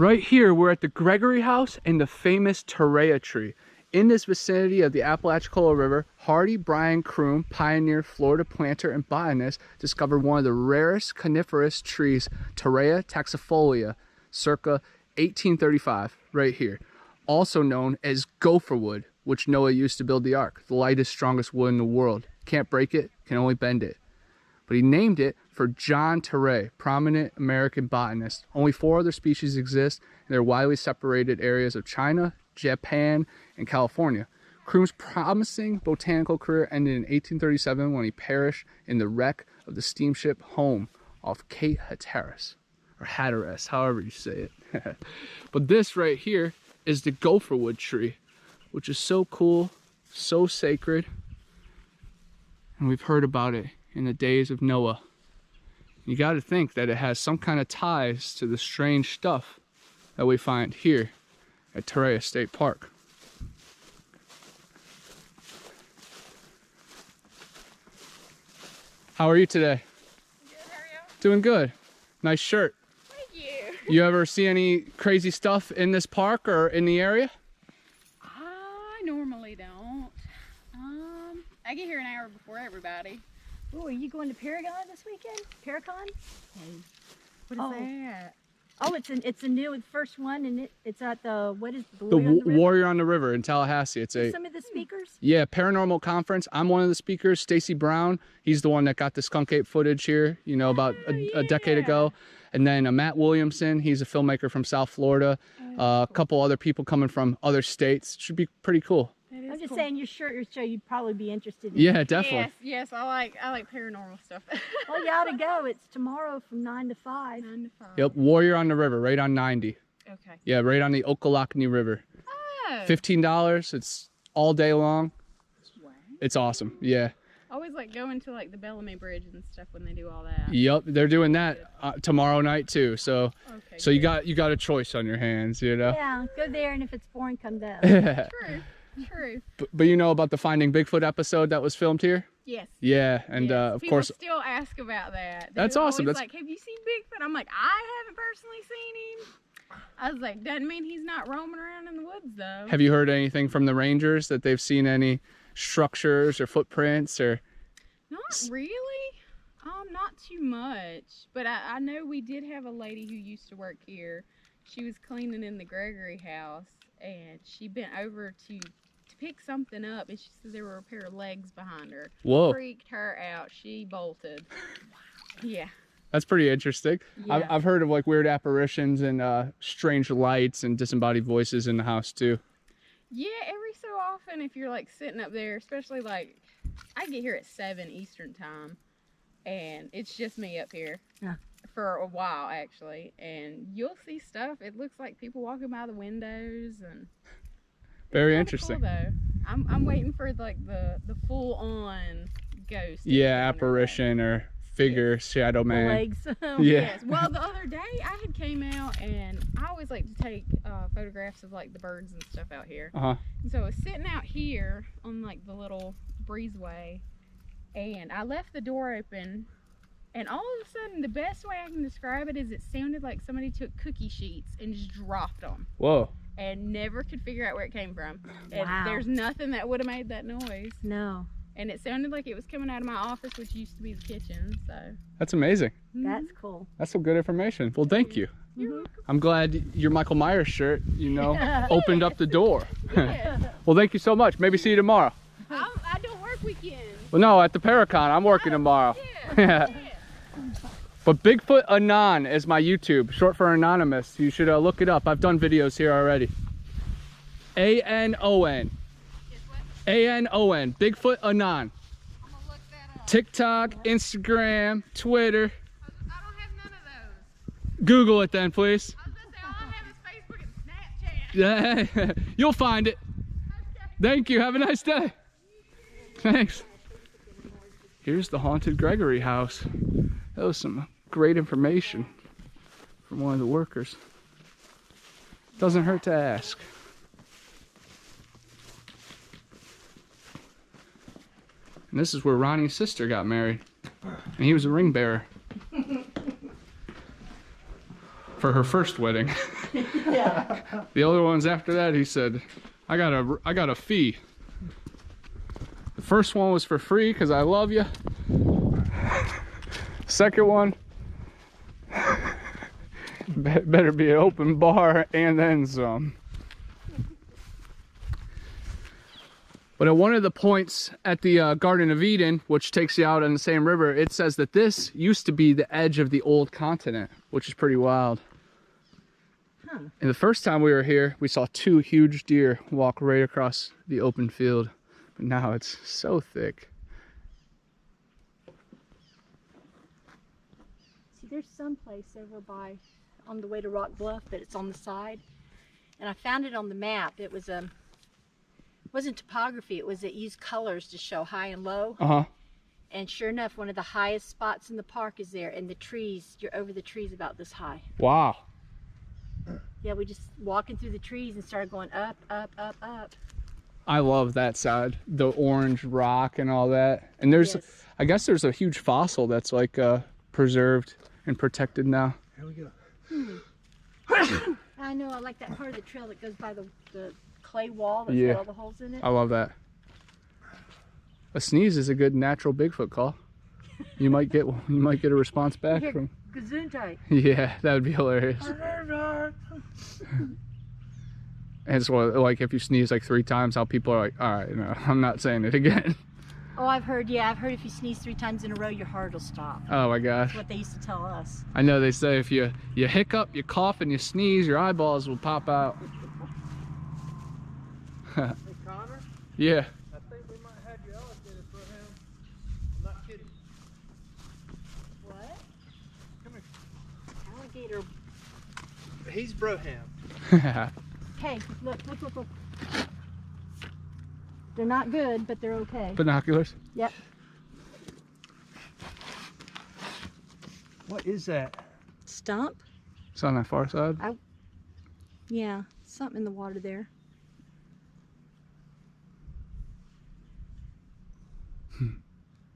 Right here, we're at the Gregory House and the famous Torreya tree. In this vicinity of the Apalachicola River, Hardy Brian Kroom, pioneer Florida planter and botanist, discovered one of the rarest coniferous trees, Torreya taxifolia, circa 1835, right here. Also known as gopher wood, which Noah used to build the ark. The lightest, strongest wood in the world. Can't break it, can only bend it. But he named it for John Torreya, prominent American botanist. Only 4 other species exist in their widely separated areas of China, Japan, and California. Kroom's promising botanical career ended in 1837 when he perished in the wreck of the steamship Home off Cape Hatteras, or Hatteras, however you say it. But this right here is the gopher wood tree, which is so cool, so sacred, and we've heard about it in the days of Noah. You got to think that it has some kind of ties to the strange stuff that we find here at Torreya State Park. How are you today? Good, how are you? Doing good. Nice shirt. Thank you. You ever see any crazy stuff in this park or in the area? I normally don't. I get here an hour before everybody. Oh, are you going to Paragon this weekend? Paracon? What is that? Oh, it's a new first one, and it's at the The Warrior on the River in Tallahassee. It's some of the speakers. Yeah, Paranormal conference. I'm one of the speakers. Stacy Brown, he's the one that got the skunk ape footage here, you know, about a decade ago. And then Matt Williamson, he's a filmmaker from South Florida. A couple other people coming from other states. Should be pretty cool. I'm just saying, your shirt would show you'd probably be interested in. Yeah, definitely. Yes, I like paranormal stuff. Well, you ought to go. It's tomorrow from 9 to 5. 9 to 5. Yep, Warrior on the River, right on 90. Okay. Yeah, right on the Okalocony River. Oh. $15. It's all day long. Wow. It's awesome. Yeah. I always like going to like the Bellamy Bridge and stuff when they do all that. Yep, they're doing that tomorrow night too. So, Okay, so you got a choice on your hands, you know. Yeah, go there, and if it's boring, come back. True. But you know about the Finding Bigfoot episode that was filmed here? Yes. Yeah, and Yes. of People course. still ask about that. That's They're awesome. always That's like, have you seen Bigfoot? I'm like, I haven't personally seen him. I was like, doesn't mean he's not roaming around in the woods though. Have you heard anything from the rangers that they've seen any structures or footprints or? Not really. Not too much. But I know we did have a lady who used to work here. She was cleaning in the Gregory house, and she bent over to pick something up, and she said there were a pair of legs behind her. Whoa. Freaked her out. She bolted. Yeah. That's pretty interesting. Yeah. I've heard of like weird apparitions and strange lights and disembodied voices in the house too. Yeah, every so often if you're like sitting up there, especially like I get here at 7 Eastern time, and it's just me up here for a while actually, and you'll see stuff. It looks like people walking by the windows, and very it's interesting. cool, though. I'm waiting for like the full on ghost. Yeah, apparition or figure, shadow man. The legs. Yeah. Yes. Well, the other day I had came out, and I always like to take photographs of like the birds and stuff out here. Uh-huh. And so I was sitting out here on like the little breezeway, and I left the door open, and all of a sudden, the best way I can describe it is it sounded like somebody took cookie sheets and just dropped them. Whoa. And never could figure out where it came from. And Wow. there's nothing that would have made that noise. No. And it sounded like it was coming out of my office, which used to be the kitchen, so. That's amazing. That's cool. That's some good information. Well, thank you. You're welcome. I'm glad your Michael Myers shirt, you know, opened up the door. Yeah. Well, thank you so much. Maybe see you tomorrow. I don't work weekends. Well, no, at the Paracon. I'm working tomorrow. Yeah. But Bigfoot Anon is my YouTube, short for anonymous. You should look it up. I've done videos here already. A-N-O-N. A-N-O-N. Bigfoot Anon. I'm gonna look that up. TikTok, Instagram, Twitter. I don't have none of those. Google it then, please. I was gonna say all I have is Facebook and Snapchat. Yeah, you'll find it. Thank you. Have a nice day. Thanks. Here's the haunted Gregory house. That was some great information from one of the workers. Doesn't hurt to ask. And this is where Ronnie's sister got married. And he was a ring bearer. for her first wedding. Yeah. The other ones after that, he said, I got a fee. The first one was for free because I love you. Second one, better be an open bar and then some. But at one of the points at the Garden of Eden, which takes you out on the same river, it says that this used to be the edge of the old continent, which is pretty wild. Huh. And the first time we were here, we saw 2 huge deer walk right across the open field. But now it's so thick. See, there's some place over by, on the way to Rock Bluff, but it's on the side. And I found it on the map. It was wasn't topography, it was it used colors to show high and low. Uh-huh. And sure enough, one of the highest spots in the park is there, and the trees, you're over the trees about this high. Wow. Yeah, we just walking through the trees and started going up, up, up, up. I love that side, the orange rock and all that. And there's, Yes. I guess there's a huge fossil that's like preserved and protected now. Here we go. I know, I like that part of the trail that goes by the clay wall that's Yeah. got all the holes in it. I love that. A sneeze is a good natural Bigfoot call. You might get a response back Here, from. Gesundheit. Yeah, that would be hilarious. And it's like if you sneeze like 3 times, how people are like, all right, no, I'm not saying it again. Oh, I've heard if you sneeze 3 times in a row, your heart will stop. Oh my gosh. That's what they used to tell us. I know they say if you hiccup, you cough, and you sneeze, your eyeballs will pop out. Hey, Connor, Yeah. I think we might have you allocated for him. I'm not kidding. What? Come Alligator. here. He's Broham. Hey, look. They're not good, but they're okay. Binoculars. Yep. What is that? Stump? It's on that far side. Yeah, something in the water there.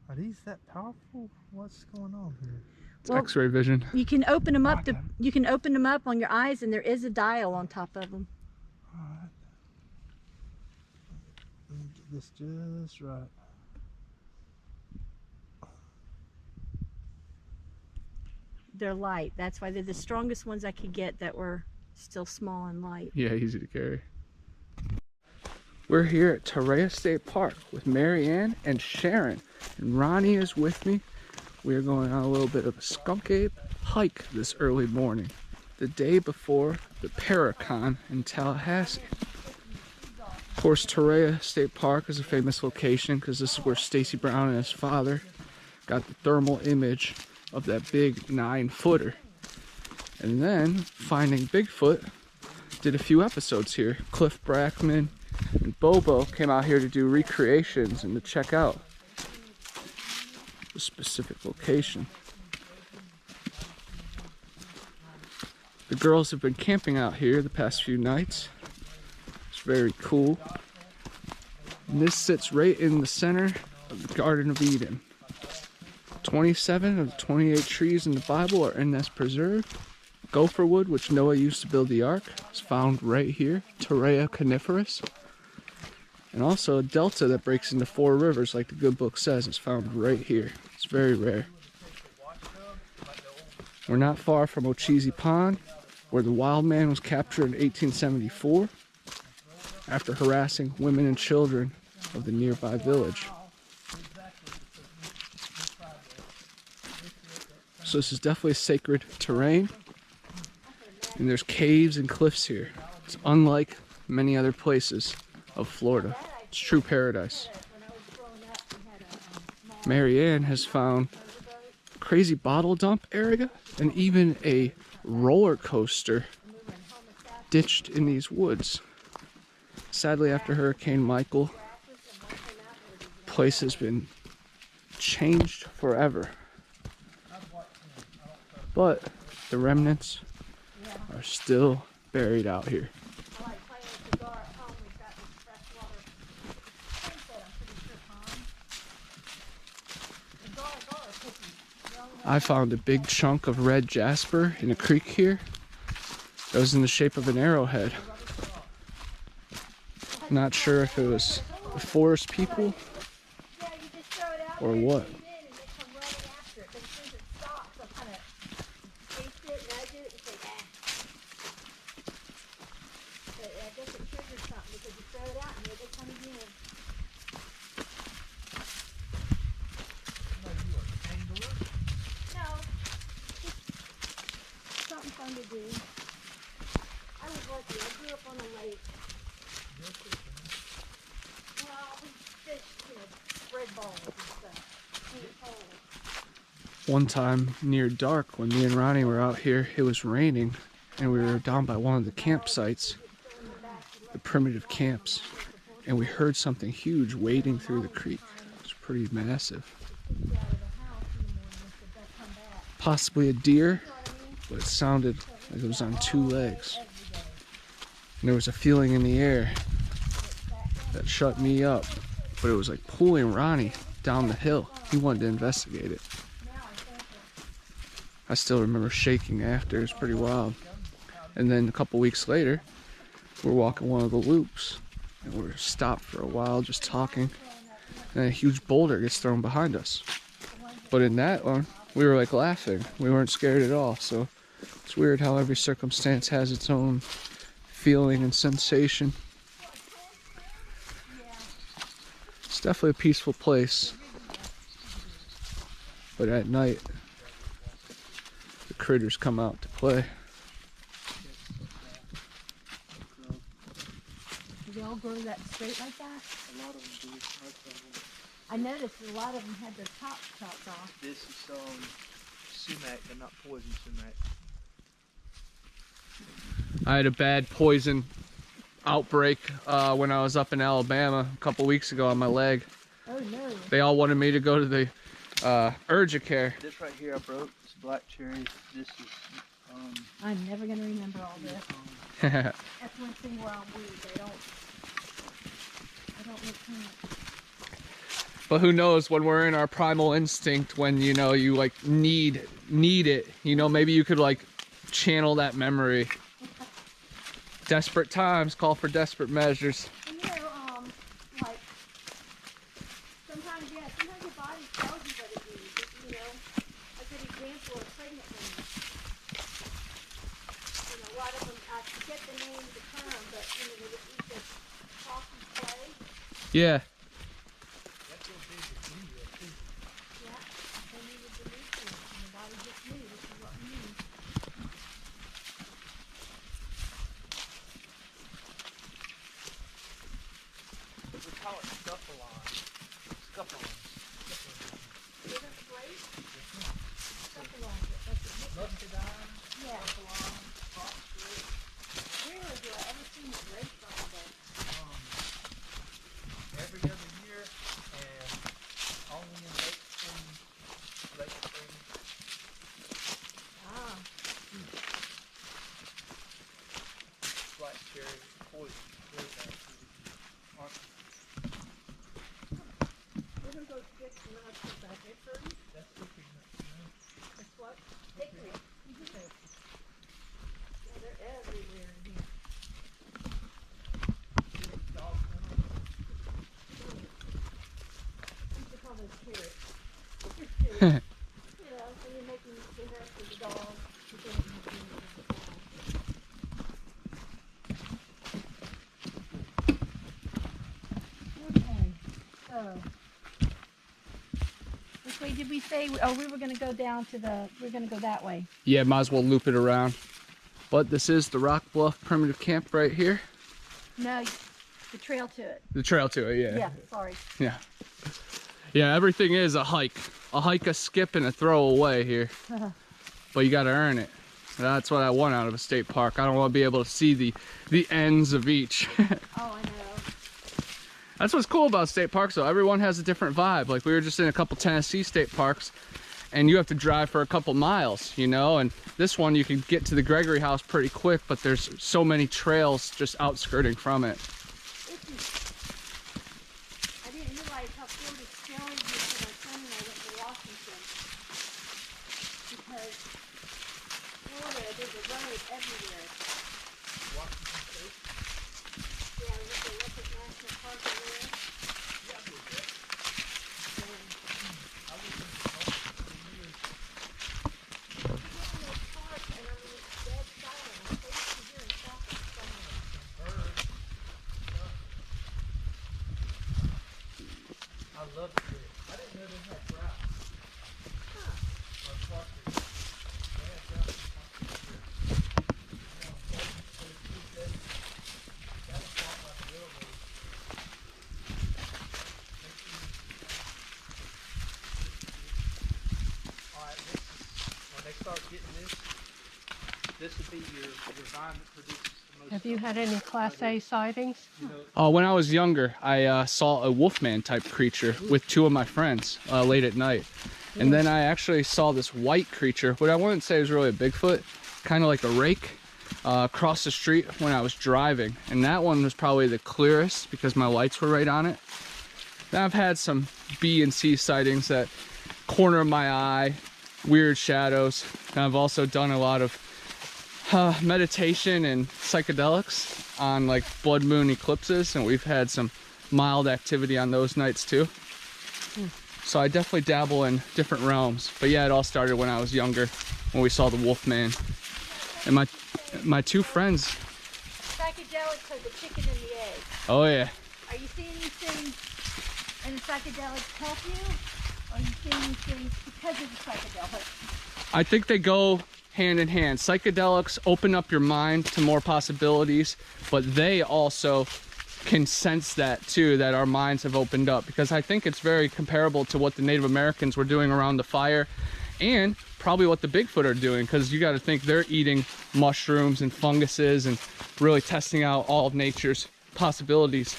Are these that powerful? What's going on here? It's Well, X-ray vision. You can open them up Okay. you can open them up on your eyes, and there is a dial on top of them. Alright. Let me get this just right. They're light. That's why they're the strongest ones I could get that were still small and light. Yeah, easy to carry. We're here at Torreya State Park with Marianne and Sharon. And Ronnie is with me. We are going on a little bit of a skunk ape hike this early morning, the day before the Paracon in Tallahassee. Of course, Torreya State Park is a famous location because this is where Stacy Brown and his father got the thermal image of that big 9-footer. And then Finding Bigfoot did a few episodes here. Cliff Brackman and Bobo came out here to do recreations and to check out the specific location. The girls have been camping out here the past few nights. It's very cool. And this sits right in the center of the Garden of Eden. 27 of the 28 trees in the Bible are in this preserve. Gopher wood, which Noah used to build the ark, is found right here. Torreya coniferous. And also a delta that breaks into 4 rivers, like the good book says, is found right here. It's very rare. We're not far from Ocheesee Pond, where the wild man was captured in 1874 after harassing women and children of the nearby village. So this is definitely sacred terrain. And there's caves and cliffs here. It's unlike many other places of Florida. It's true paradise. Marianne has found a crazy bottle dump area and even a roller coaster ditched in these woods. Sadly, after Hurricane Michael, the place has been changed forever. But the remnants are still buried out here. I found a big chunk of red jasper in a creek here. that was in the shape of an arrowhead. Not sure if it was the forest people or what. Fun to do. I was lucky. I grew up on a lake. Well, we fished, bread balls and stuff. One time near dark when me and Ronnie were out here, it was raining and we were down by one of the campsites, the primitive camps, and we heard something huge wading through the creek. It was pretty massive. Possibly a deer, but it sounded like it was on 2 legs. And there was a feeling in the air that shut me up, but it was like pulling Ronnie down the hill. He wanted to investigate it. I still remember shaking after. It was pretty wild. And then a couple weeks later, we're walking one of the loops and we're stopped for a while just talking, and a huge boulder gets thrown behind us. But in that one, we were like laughing. We weren't scared at all. So it's weird how every circumstance has its own feeling and sensation. It's definitely a peaceful place. But at night, the critters come out to play. Do they all grow that straight like that? A lot of them do. Most of them. I noticed a lot of them had their tops chopped off. This is sumac, but not poison sumac. I had a bad poison outbreak when I was up in Alabama a couple weeks ago on my leg. Oh no. They all wanted me to go to the urgent care. This right here I broke. It's black cherry. This is I'm never gonna remember all this. That's one thing where I'm weird. I don't look clean. But who knows, when we're in our primal instinct, when you like need it, maybe you could like channel that memory. Desperate times call for desperate measures. And like sometimes your body tells you what it needs. A good example of pregnant women. A lot of them, I forget the name of the term, but they just eat this coffee clay. Yeah. every other year, and only in late spring. Ah. Black cherry, poison, really bad. What are those sticks and nuts with that? Hickory? That's hickory nuts, That's what? Hickory. Yeah, they're everywhere in here. We used to call those carrots. So you're making dinner for the dog. Okay, so which way did we say? Oh, we were going to go down to we're going to go that way. Yeah, might as well loop it around. But this is the Rock Bluff Primitive Camp right here. No, the trail to it. The trail to it, yeah. Yeah, sorry. Yeah. Yeah, everything is a hike. A hike, a skip, and a throwaway here. But you gotta earn it. That's what I want out of a state park. I don't want to be able to see the ends of each. Oh, I know. That's what's cool about state parks, though. Everyone has a different vibe. Like, we were just in a couple Tennessee state parks, and you have to drive for a couple miles, and this one you can get to the Gregory House pretty quick, but there's so many trails just outskirting from it. I didn't realize how filled this challenge is for my son and I went to Washington. Because Florida, there's a road everywhere. This would be your vine that produces the most. Have you had any Class A sightings? When I was younger, I saw a wolfman type creature with 2 of my friends late at night. And then I actually saw this white creature, but I wouldn't say it was really a Bigfoot, kind of like a rake, across the street when I was driving. And that one was probably the clearest because my lights were right on it. Then I've had some B and C sightings that corner of my eye, weird shadows. And I've also done a lot of meditation and psychedelics on like blood moon eclipses, and we've had some mild activity on those nights too. So I definitely dabble in different realms. But yeah, it all started when I was younger, when we saw the Wolfman. And my 2 friends. Psychedelics are the chicken and the egg. Oh yeah. Are you seeing these things and the psychedelics help you? Or are you seeing these things because of the psychedelics? I think they go hand in hand. Psychedelics open up your mind to more possibilities, but they also can sense that too, that our minds have opened up, because I think it's very comparable to what the Native Americans were doing around the fire, and probably what the Bigfoot are doing, because you got to think they're eating mushrooms and funguses and really testing out all of nature's possibilities.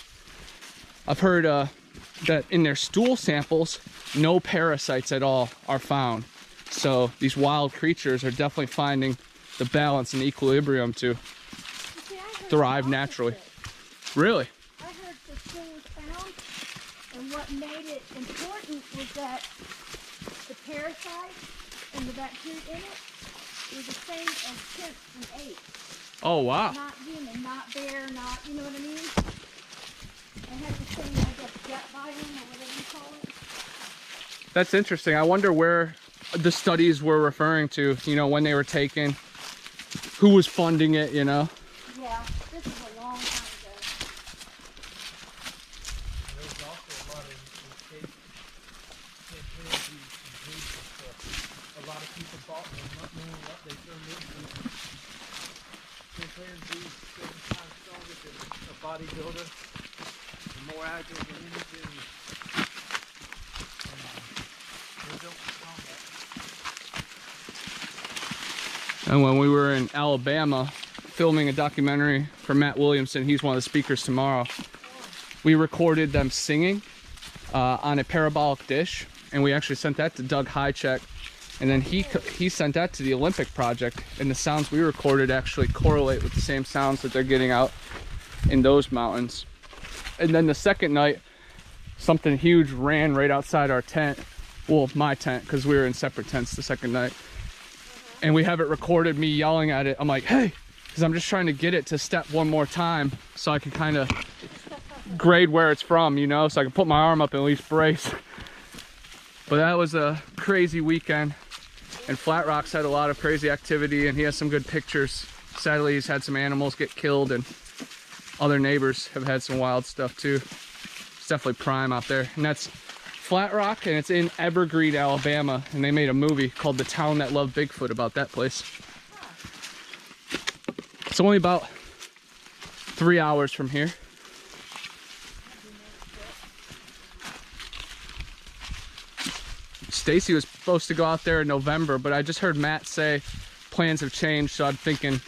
I've heard that in their stool samples, no parasites at all are found. So these wild creatures are definitely finding the balance and equilibrium to thrive naturally. Really? I heard the stool was found, and what made it important was that the parasites and the bacteria in it were the same as chimps and apes. Oh wow. Not human, not bear, not, you know what I mean? They had the same, I guess, gut biome or whatever you call it. That's interesting. I wonder where the studies were referring to, you know, when they were taken, who was funding it, you know? Yeah, this is a long time ago. There's also a lot of escape chimpanzees and apes and stuff. A lot of people bought them, not knowing what they turned into. Chimpanzees 7 times stronger than a bodybuilder, and more agile than anything. They don't combat. And when we were in Alabama filming a documentary for Matt Williamson, he's one of the speakers tomorrow, we recorded them singing on a parabolic dish, and we actually sent that to Doug Highcheck, and then he sent that to the Olympic Project, and the sounds we recorded actually correlate with the same sounds that they're getting out in those mountains. And then the second night, something huge ran right outside our tent, well, my tent, because we were in separate tents the second night. And we have it recorded, me yelling at it. I'm like, hey, because I'm just trying to get it to step one more time so I can kind of grade where it's from, you know, so I can put my arm up and at least brace. But that was a crazy weekend, and Flat Rock's had a lot of crazy activity, and he has some good pictures. Sadly, he's had some animals get killed, and other neighbors have had some wild stuff too. It's definitely prime out there, and that's Flat Rock, and it's in Evergreen, Alabama, and they made a movie called The Town That Loved Bigfoot about that place. It's only about 3 hours from here. Stacy was supposed to go out there in November, but I just heard Matt say plans have changed, so I'm thinking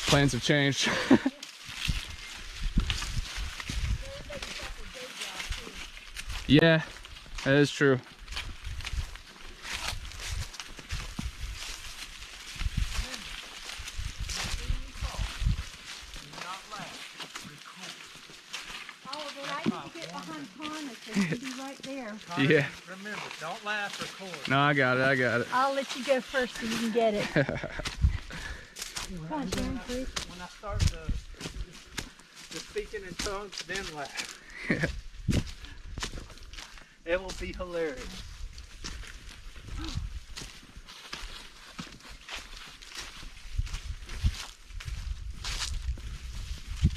plans have changed. Yeah, that is true. Yeah. Remember, don't laugh, record. No, I got it. I'll let you go first so you can get it. Come on, Sharon, please. When I start the speaking in tongues, then laugh. It will be hilarious.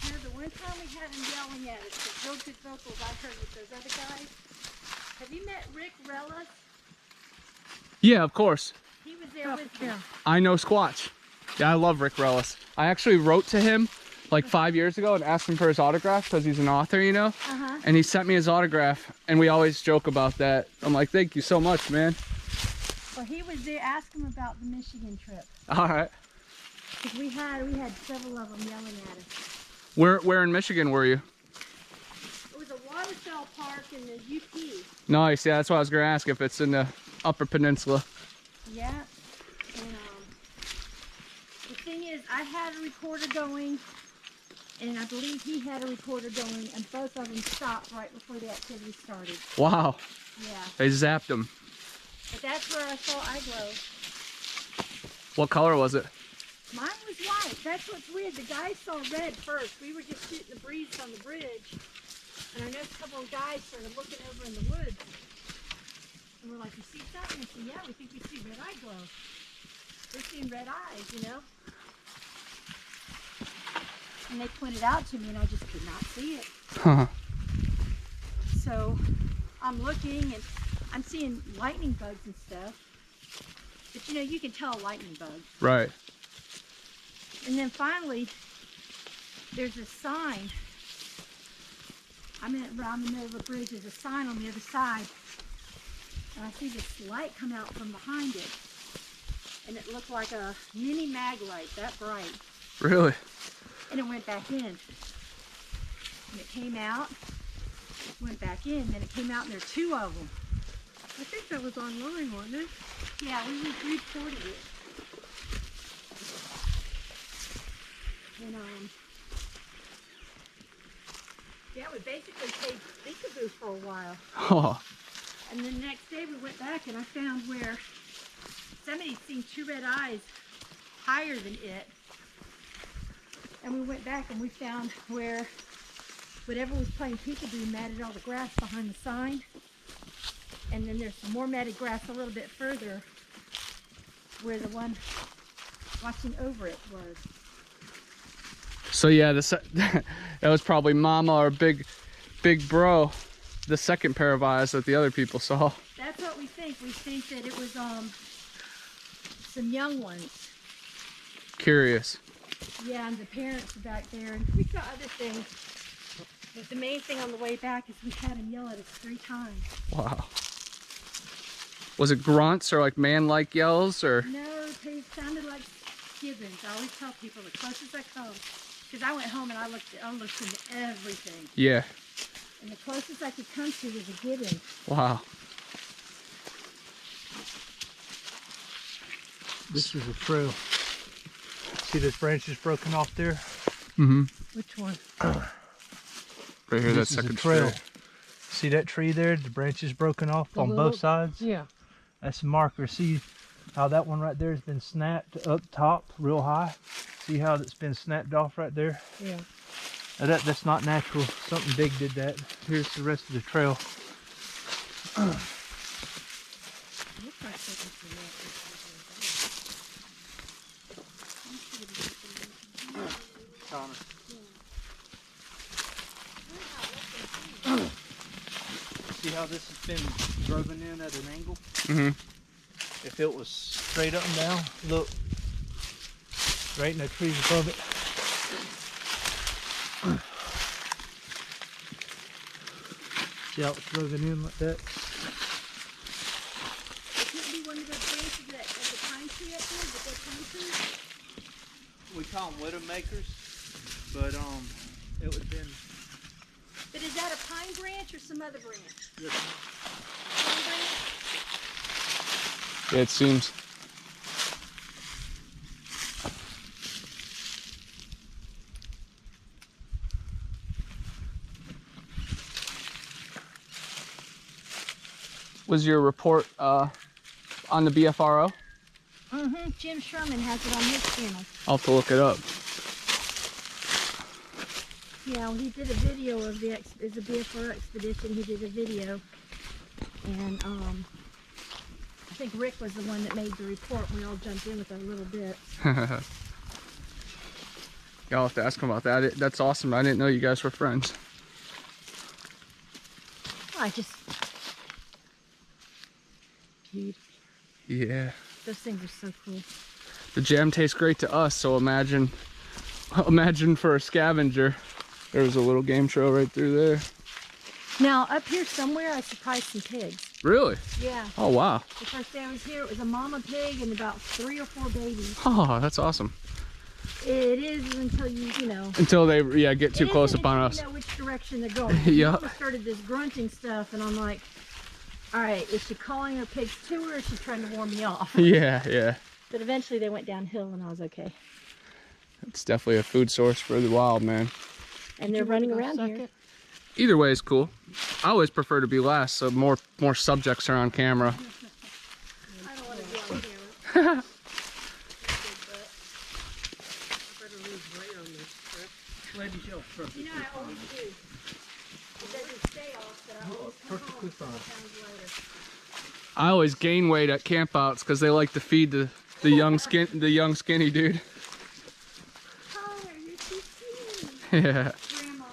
You know, the one time we had him yelling at us, the real good vocals I heard with those other guys. Have you met Rick Rellis? Yeah, of course. He was there with me. I know Squatch. Yeah, I love Rick Rellis. I actually wrote to him like 5 years ago and asked him for his autograph because he's an author, you know? And he sent me his autograph, and we always joke about that. I'm like, thank you so much, man. Well, he was there. Ask him about the Michigan trip. All right. because we had several of them yelling at us. Where in Michigan were you? It was a waterfowl park in the UP. Nice. Yeah, that's what I was gonna ask, if it's in the Upper Peninsula. Yeah. And the thing is, I had a recorder going, and I believe he had a recorder going, and both of them stopped right before the activity started. Wow. Yeah. They zapped them. But that's where I saw eye glow. What color was it? Mine was white. That's what's weird. The guys saw red first. We were just shooting the breeze on the bridge, and I noticed a couple of guys started looking over in the woods. And we're like, you see something? I said, yeah, we think we see red eye glow. We're seeing red eyes, you know? And they pointed out to me, and I just could not see it. Huh. So I'm looking, and I'm seeing lightning bugs and stuff. But you know, you can tell a lightning bug. Right. And then finally, there's a sign. I'm around the middle of the bridge. There's a sign on the other side. And I see this light come out from behind it. And it looked like a mini mag light, that bright. Really? And it went back in. And it came out, went back in, then it came out, and there are two of them. I think that was online, wasn't it? Yeah, we reported it. And yeah, we basically played peekaboo for a while. Oh. And then the next day we went back, and I found where somebody'd seen two red eyes higher than it. And we went back and we found where whatever was playing peekaboo matted all the grass behind the sign. And then there's some more matted grass a little bit further where the one watching over it was. So yeah, that was probably Mama or Big Bro, the second pair of eyes that the other people saw. That's what we think. We think that it was some young ones. Curious. Yeah, and the parents are back there, and we saw other things. But the main thing on the way back is we had him yell at us 3 times. Wow. Was it grunts or like man-like yells or? No, they sounded like gibbons. I always tell people the closest I come, because I went home and I looked into everything. Yeah. And the closest I could come to was a gibbon. Wow. This is a trail. See those branches broken off there? Mm-hmm. Which one? Right here, that This is a second trail. tree. See that tree there? The branches broken off The on little- both sides? Yeah. That's a marker. See how that one right there has been snapped up top real high? See how it's been snapped off right there? Yeah. Now that's not natural. Something big did that. Here's the rest of the trail. Looks like something from See how this has been driven in at an angle? Mm-hmm. If it was straight up and down, look, right in the trees above it. See how it's driven in like that? It could be one of those branches of the pine tree up there, the dead pine tree. We call them widow makers, but it would have been But is that a pine branch or some other branch? this Pine branch? Yeah, it seems. Was your report on the BFRO? Mm-hmm. Jim Sherman has it on his channel. I'll have to look it up. Yeah, well, he did a video of the BFR expedition. He did a video, and I think Rick was the one that made the report. We all jumped in with a little bit. Yeah, I'll have to ask him about that. That's awesome. I didn't know you guys were friends. I just, dude, Yeah. those things are so cool. The jam tastes great to us, so imagine for a scavenger. There was a little game trail right through there. Now, up here somewhere, I surprised some pigs. Really? Yeah. Oh, wow. The first day I was here, it was a mama pig and about 3 or 4 babies. Oh, that's awesome. It is until you know. Until they get too It close isn't upon until us. you know which direction they're going. Yeah. Mama started this grunting stuff, and I'm like, all right, is she calling her pigs to her, or is she trying to warn me off? Yeah. But eventually they went downhill, and I was okay. It's definitely a food source for the wild, man. And they're running around here. It? Either way is cool. I always prefer to be last, so more subjects are on camera. I don't want to be on camera. You know, I always do. It doesn't stay off, but I always come home sometimes later. I always gain weight at campouts because they like to feed the young skinny dude. Connor, you're too skinny. Yeah. Grandma.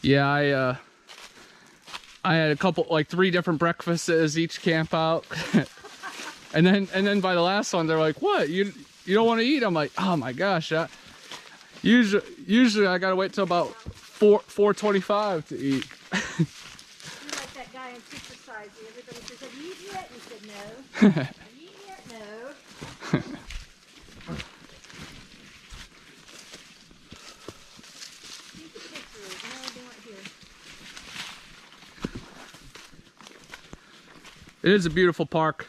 Yeah, I had a couple, like 3 different breakfasts each camp out. and then by the last one they're like, what, you don't want to eat? I'm like, oh my gosh, usually I gotta wait till about 4:25 to eat. You're like that guy in Supersizing. Everybody says, have you eaten yet? And he said, no. Have you eaten yet? No. Take the pictures. No, they weren't here. It is a beautiful park.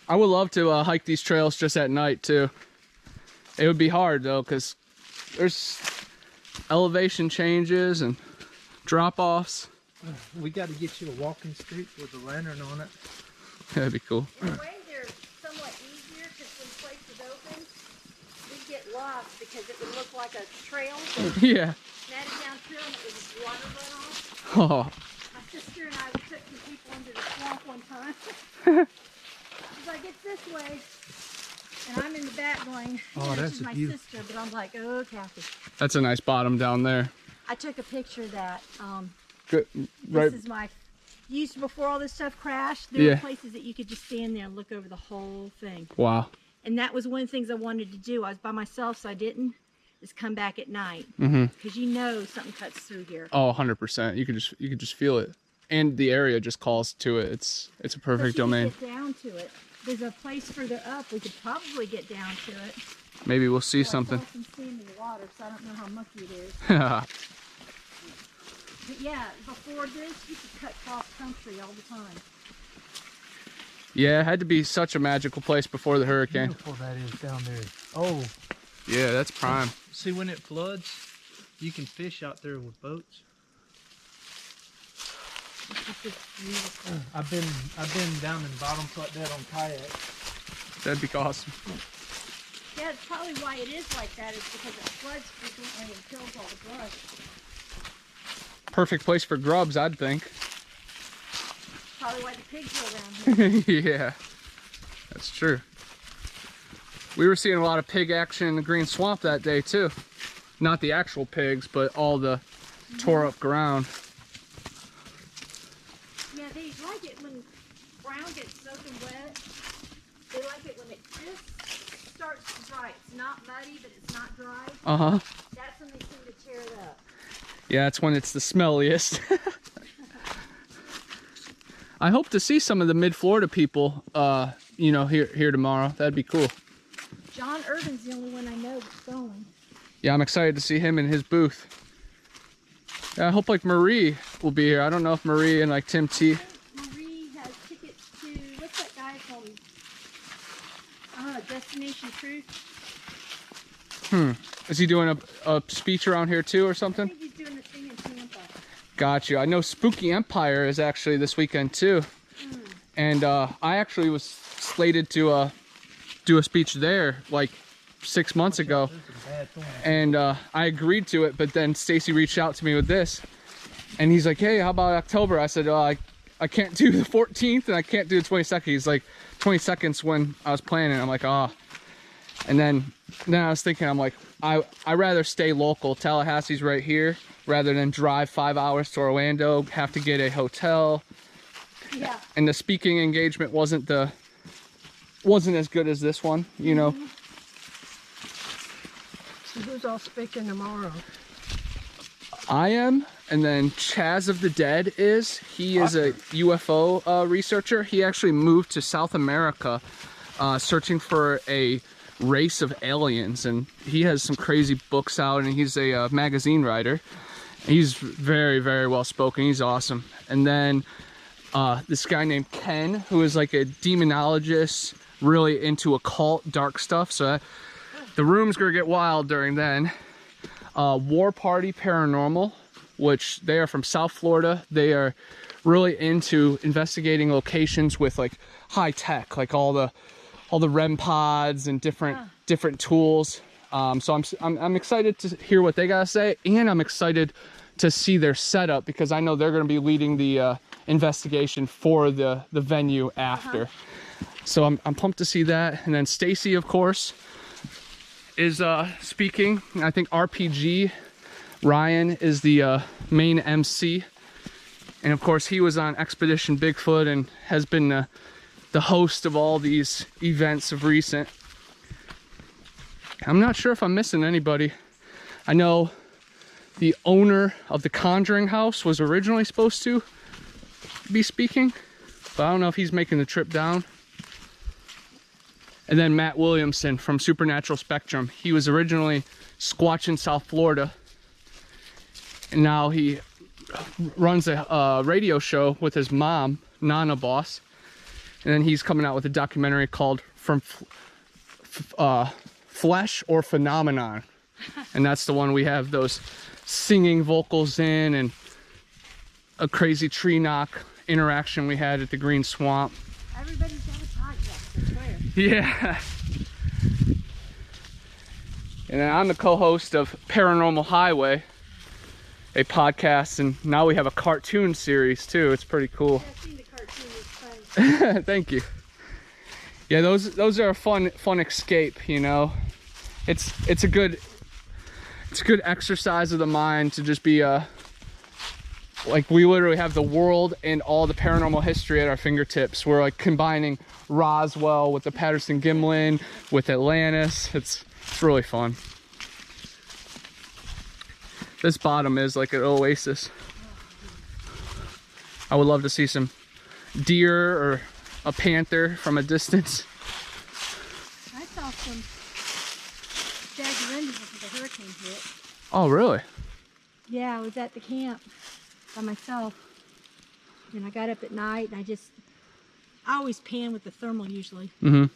I would love to hike these trails just at night too. It would be hard though, because there's elevation changes and drop-offs. We got to get you a walking stick with a lantern on it. That'd be cool. In a way, they're somewhat easier because when the place is open, we get lost because it would look like a trail. Yeah. Snatted down trail and it was just water runoff. Oh. My sister and I, we took some people into the swamp one time. She's like, it's this way. And I'm in the back going, Oh, that's she's my beautiful. sister, but I'm like, oh, Kathy. That's a nice bottom down there. I took a picture of that. Good. Right. This is my, used before all this stuff crashed, there were places that you could just stand there and look over the whole thing. Wow. And that was one of the things I wanted to do. I was by myself, so I didn't, is come back at night. Mm-hmm. Because you know something cuts through here. Oh, 100%. You could just feel it. And the area just calls to it. It's a perfect But you domain. could get down to it. There's a place further up. We could probably get down to it. Maybe we'll see Well, I something. saw some sand in the water, so I don't know how mucky it is. But yeah, before this, you could cut cross country all the time. Yeah, it had to be such a magical place before the hurricane. Beautiful that is down there. Oh, Yeah, that's prime. see when it floods, you can fish out there with boats. It's just beautiful. I've been down in bottoms like that on kayaks. That'd be awesome. Yeah, it's probably why it is like that, is because it floods frequently and kills all the brush. Perfect place for grubs, I'd think. Probably why the pigs are around here. Yeah, that's true. We were seeing a lot of pig action in the Green Swamp that day too. Not the actual pigs, but all the tore up ground. Yeah, they like it when ground gets soaking wet. They like it when it just starts to dry. It's not muddy, but it's not dry. Uh-huh. That's when they seem to tear it up. Yeah, that's when it's the smelliest. I hope to see some of the mid-Florida people, you know, here tomorrow. That'd be cool. John Urban's the only one I know that's going. Yeah, I'm excited to see him in his booth. Yeah, I hope like Marie will be here. I don't know if Marie and like Tim T. I think Marie has tickets to, what's that guy called? I don't know, Destination Truth. Is he doing a speech around here too or I something? think he's doing a thing in Tampa. Got you. I know Spooky Empire is actually this weekend too. And I actually was slated to do a speech there like 6 months ago. This is a bad thorn. And I agreed to it, but then Stacy reached out to me with this. And he's like, hey, how about October? I said, I can't do the 14th and I can't do the 22nd. He's like, 22nd's when I was planning. I'm like, ah. And then I was thinking, I'm like, I'd rather stay local. Tallahassee's right here, rather than drive 5 hours to Orlando, have to get a hotel. Yeah. And the speaking engagement wasn't as good as this one, you know. So who's all speaking tomorrow? I am, and then Chaz of the Dead is. He is a UFO researcher. He actually moved to South America searching for a race of aliens, and he has some crazy books out, and he's a magazine writer. He's very, very well spoken. He's awesome. And then this guy named Ken, who is like a demonologist, really into occult, dark stuff. So the room's gonna get wild during then. War Party Paranormal, which they are from South Florida. They are really into investigating locations with like high tech, like all the REM pods and different tools. So I'm excited to hear what they gotta say, and I'm excited to see their setup, because I know they're gonna be leading the investigation for the venue after. So I'm pumped to see that. And then Stacy, of course, is speaking. I think RPG Ryan is the main MC, and of course he was on Expedition Bigfoot and has been the host of all these events of recent. I'm not sure if I'm missing anybody. I know the owner of the Conjuring House was originally supposed to be speaking, but I don't know if he's making the trip down. And then Matt Williamson from Supernatural Spectrum. He was originally Squatch in South Florida, and now he runs a radio show with his mom, Nana Boss. And then he's coming out with a documentary called From Flesh or Phenomenon. And that's the one we have those singing vocals in, and a crazy tree knock interaction we had at the Green Swamp. Everybody's got a podcast, I swear. Yeah. And then I'm the co-host of Paranormal Highway, a podcast, and now we have a cartoon series too. It's pretty cool. I've seen the cartoon, it's funny. Thank you. Yeah, those are a fun escape, you know. It's a good exercise of the mind to just be like, we literally have the world and all the paranormal history at our fingertips. We're like combining Roswell with the Patterson-Gimlin with Atlantis. It's really fun. This bottom is like an oasis. I would love to see some deer or a panther from a distance. I saw some jaguars before the hurricane hit. Oh, really? Yeah, I was at the camp by myself, and I got up at night, and I always pan with the thermal usually. Mm-hmm.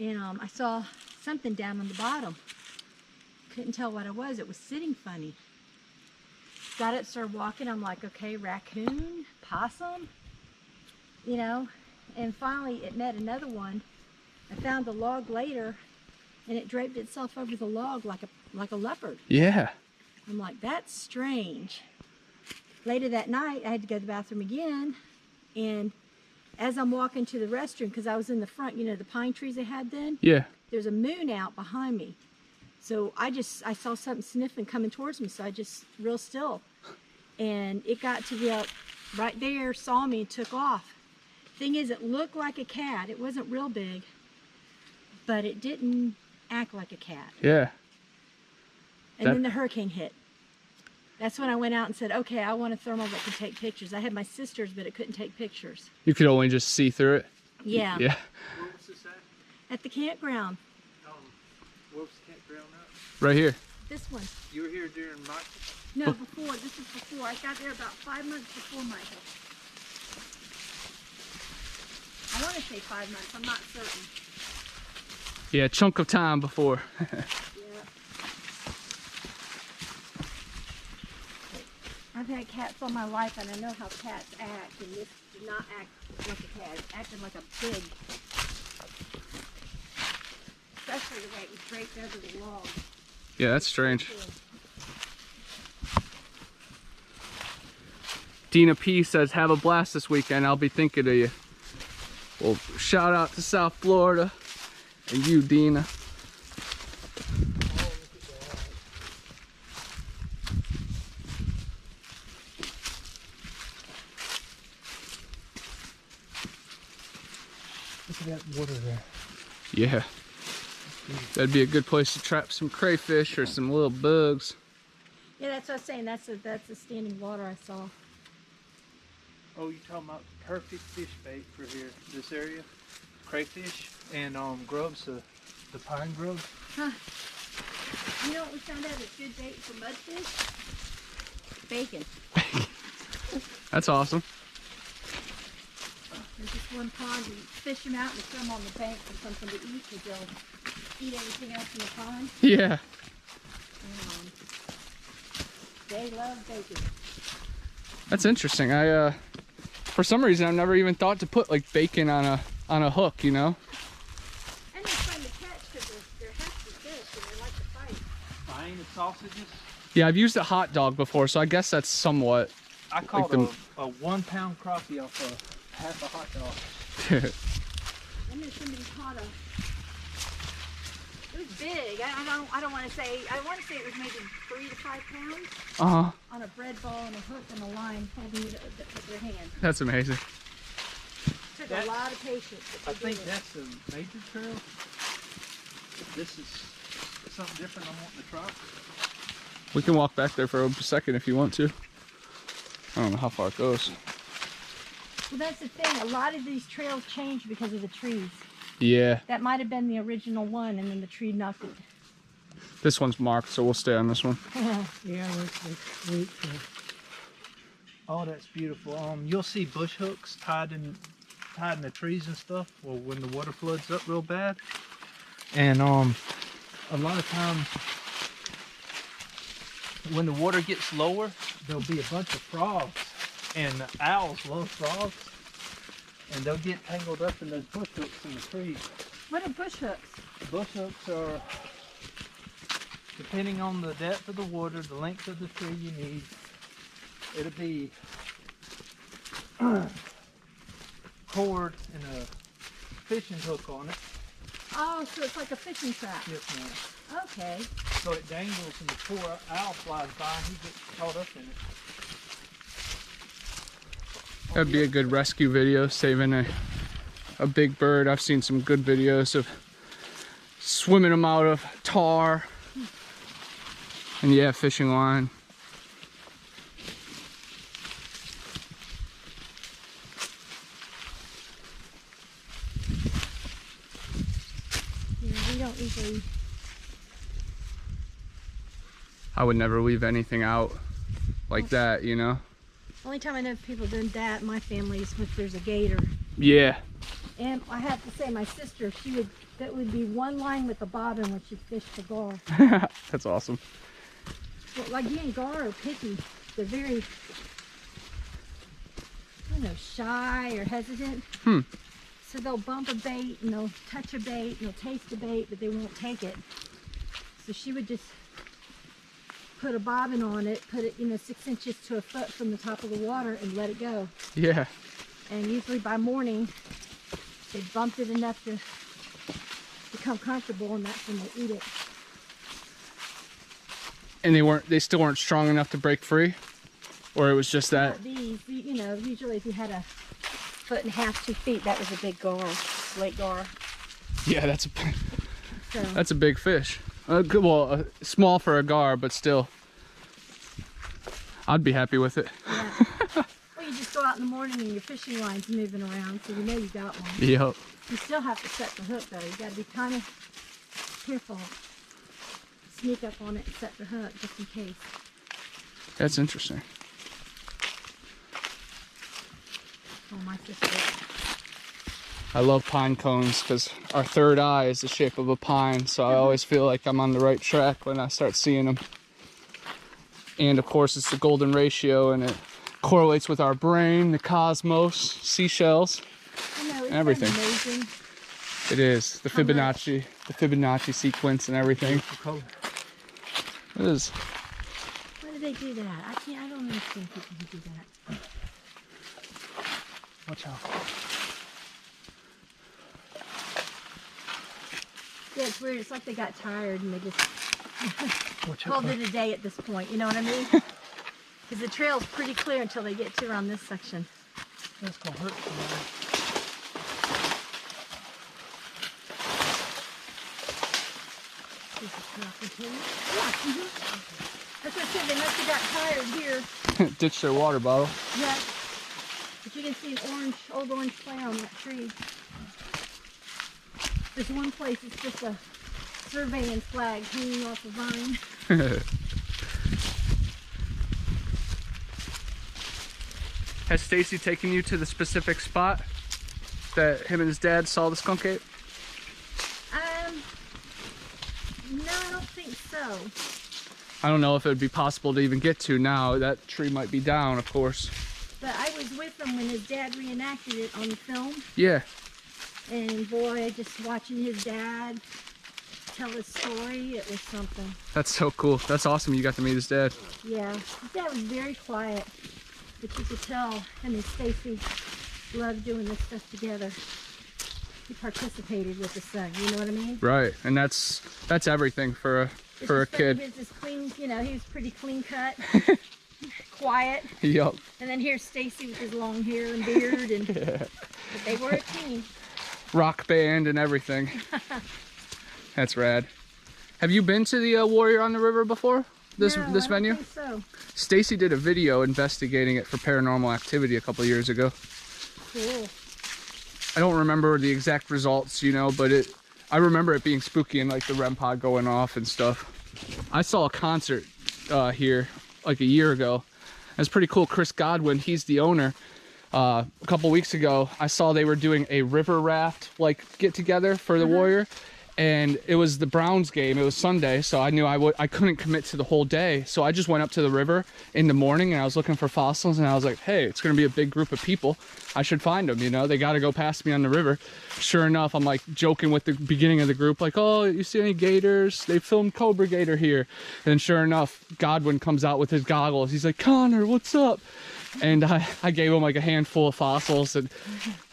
And I saw something down on the bottom. Couldn't tell what it was. It was sitting funny. Got it, started walking. I'm like, okay, raccoon, possum, you know. And finally, it met another one. I found the log later, and it draped itself over the log like a leopard. Yeah. I'm like, that's strange. Later that night, I had to go to the bathroom again, and as I'm walking to the restroom, because I was in the front, you know, the pine trees they had then? Yeah. There's a moon out behind me. So I saw something sniffing coming towards me, so I just real still. And it got to be up right there, saw me, and took off. Thing is, it looked like a cat. It wasn't real big, but it didn't act like a cat. Yeah. And then the hurricane hit. That's when I went out and said, okay, I want a thermal that can take pictures. I had my sister's, but it couldn't take pictures. You could only just see through it. Yeah. Yeah. Where was this at? At the campground. Where was the campground at? Right here. This one. You were here during Michael? No, before. This is before. I got there about 5 months before Michael. I want to say 5 months. I'm not certain. Yeah, chunk of time before. Yeah. I've had cats all my life, and I know how cats act, and this did not act like a cat. It acted like a pig. Especially the way it was draped over the log. Yeah, that's strange. Dina P says, have a blast this weekend. I'll be thinking of you. Well, shout out to South Florida and you, Dina. Look at that water there. Yeah. That'd be a good place to trap some crayfish or some little bugs. Yeah, that's what I was saying. That's the standing water I saw. Oh, you talking about perfect fish bait for here, this area? crayfish and grubs, the pine grubs. Huh. You know what we found out is good bait for mudfish? Bacon. That's awesome. There's just one pond, we fish them out and throw them on the bank for something to eat because they'll eat anything else in the pond. Yeah. They love bacon. That's interesting. I for some reason I've never even thought to put like bacon on a hook, you know? And they're fun to catch because they're hefty fish and they like to fight. Fine, the sausages. Yeah, I've used a hot dog before, so I guess that's somewhat. I caught Like a 1 pound crappie off half a hot dog. And then somebody caught a. It was big. I don't want to say. I want to say it was maybe 3 to 5 pounds. On a bread ball and a hook and a line holding it with their hand. That's amazing. Took a lot of patience. I think that's a major trail. This is something different I'm wanting to try. We can walk back there for a second if you want to. I don't know how far it goes. Well, that's the thing. A lot of these trails change because of the trees. Yeah. That might have been the original one, and then the tree knocked it. This one's marked, so we'll stay on this one. Yeah, it's sweet. Oh, that's beautiful. You'll see bush hooks tied in the trees and stuff. Well, when the water floods up real bad, and a lot of times when the water gets lower, there'll be a bunch of frogs, and the owls love frogs, and they'll get tangled up in those bush hooks in the trees. What are bush hooks? Bush hooks are, depending on the depth of the water, the length of the tree you need, it'll be cord and a fishing hook on it. Oh, so it's like a fishing trap. Yes, ma'am. Okay. So it dangles and the poor owl flies by and he gets caught up in it. That'd be a good rescue video, saving a big bird. I've seen some good videos of swimming them out of tar. And yeah, fishing line. Yeah, we don't usually. I would never leave anything out like that, you know? Only time I know people doing that in my family is if there's a gator. Yeah. And I have to say, my sister, that would be one line with a bobbin when she fished for gar. That's awesome. But like me and gar are picky. They're very, I don't know, shy or hesitant. So they'll bump a bait and they'll touch a bait and they'll taste a bait, but they won't take it. So she would just put a bobbin on it, put it, 6 inches to a foot from the top of the water and let it go. Yeah. And usually by morning, they bumped it enough to become comfortable, and that's when they eat it. And they still weren't strong enough to break free? Or it was just that? Not these, usually if you had a 1.5 feet, 2 feet, that was a big gar, lake gar. Yeah, that's So, a big fish. Well, small for a gar, but still. I'd be happy with it. yeah. Well, you just go out in the morning and your fishing line's moving around, so you know you got one. Yep. You still have to set the hook though. You got to be kind of careful. Sneak up on it and set the hook just in case. That's interesting. Oh, my sister. I love pine cones because our third eye is the shape of a pine, so I always feel like I'm on the right track when I start seeing them. And of course, it's the golden ratio, and it correlates with our brain, the cosmos, seashells, I know, it's everything. amazing. It is the How much? Fibonacci sequence and everything. It is. Why do they do that? I don't understand people who do that. Watch out. Yeah, it's weird. It's like they got tired and they just Watch out. called it a day at this point. You know what I mean? Because the trail's pretty clear until they get to around this section. That's gonna hurt somebody. Yeah. That's what I said. They must have got tired here. Ditch their water bottle. Yeah. But you can see an old orange flare on that tree. There's one place it's just a surveying flag hanging off a vine. Has Stacy taken you to the specific spot that him and his dad saw the skunk ape? No, I don't think so. I don't know if it would be possible to even get to now. That tree might be down, of course. But I was with him when his dad reenacted it on the film. Yeah. And boy, just watching his dad tell his story, it was something. That's so cool. That's awesome you got to meet his dad. Yeah, his dad was very quiet, but you could tell him and Stacy loved doing this stuff together. He participated with his son, you know what I mean? Right, and that's everything for a kid. He was just clean, you know, he was pretty clean cut, quiet. Yup. And then here's Stacy with his long hair and beard, and Yeah. but they were a team. Rock band and everything. That's rad. Have you been to the Warrior on the River before? This No, this I don't venue? think so. Stacy did a video investigating it for Paranormal Activity a couple years ago. Cool. I don't remember the exact results, you know, but I remember it being spooky and like the REM pod going off and stuff. I saw a concert here like a year ago. It's pretty cool. Chris Godwin, he's the owner. A couple weeks ago, I saw they were doing a river raft like get together for the Warrior, and it was the Browns game. It was Sunday, so I knew I couldn't commit to the whole day. So I just went up to the river in the morning and I was looking for fossils, and I was like, hey, it's gonna be a big group of people. I should find them, you know, they got to go past me on the river. Sure enough, I'm like joking with the beginning of the group, like, oh, you see any gators? They filmed Cobra Gator here. And sure enough, Godwin comes out with his goggles. He's like, Connor, what's up? And I gave him like a handful of fossils, and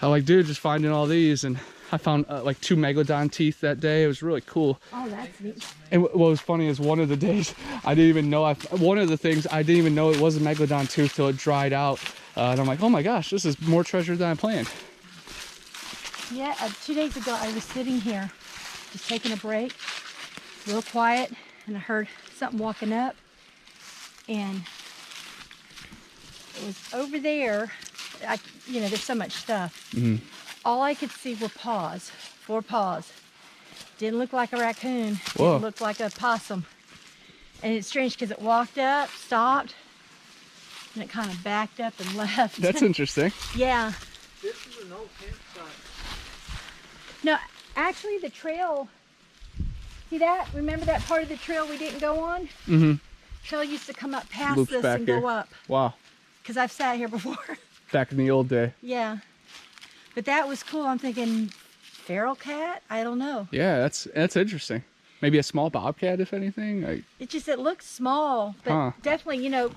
I'm like, dude, just finding all these. And I found like 2 megalodon teeth that day. It was really cool. Oh, that's neat. And what was funny is one of the days I didn't even know, one of the things I didn't even know it was a megalodon tooth till it dried out. And I'm like, oh my gosh, this is more treasure than I planned. Yeah, 2 days ago I was sitting here just taking a break, real quiet, and I heard something walking up, and it was over there. You know, there's so much stuff. All I could see were paws, 4 paws. Didn't look like a raccoon. Whoa. It looked like a possum. And it's strange because it walked up, stopped, and it kind of backed up and left. That's interesting. Yeah. This is an old campsite. No, actually the trail, see that? Remember that part of the trail we didn't go on? Mm-hmm. Trail used to come up past Loops this back and here. go up. Wow. Because I've sat here before. Back in the old day. Yeah. But that was cool. I'm thinking, feral cat? I don't know. Yeah, that's interesting. Maybe a small bobcat, if anything. Like, It looks small, but Huh. definitely, you know,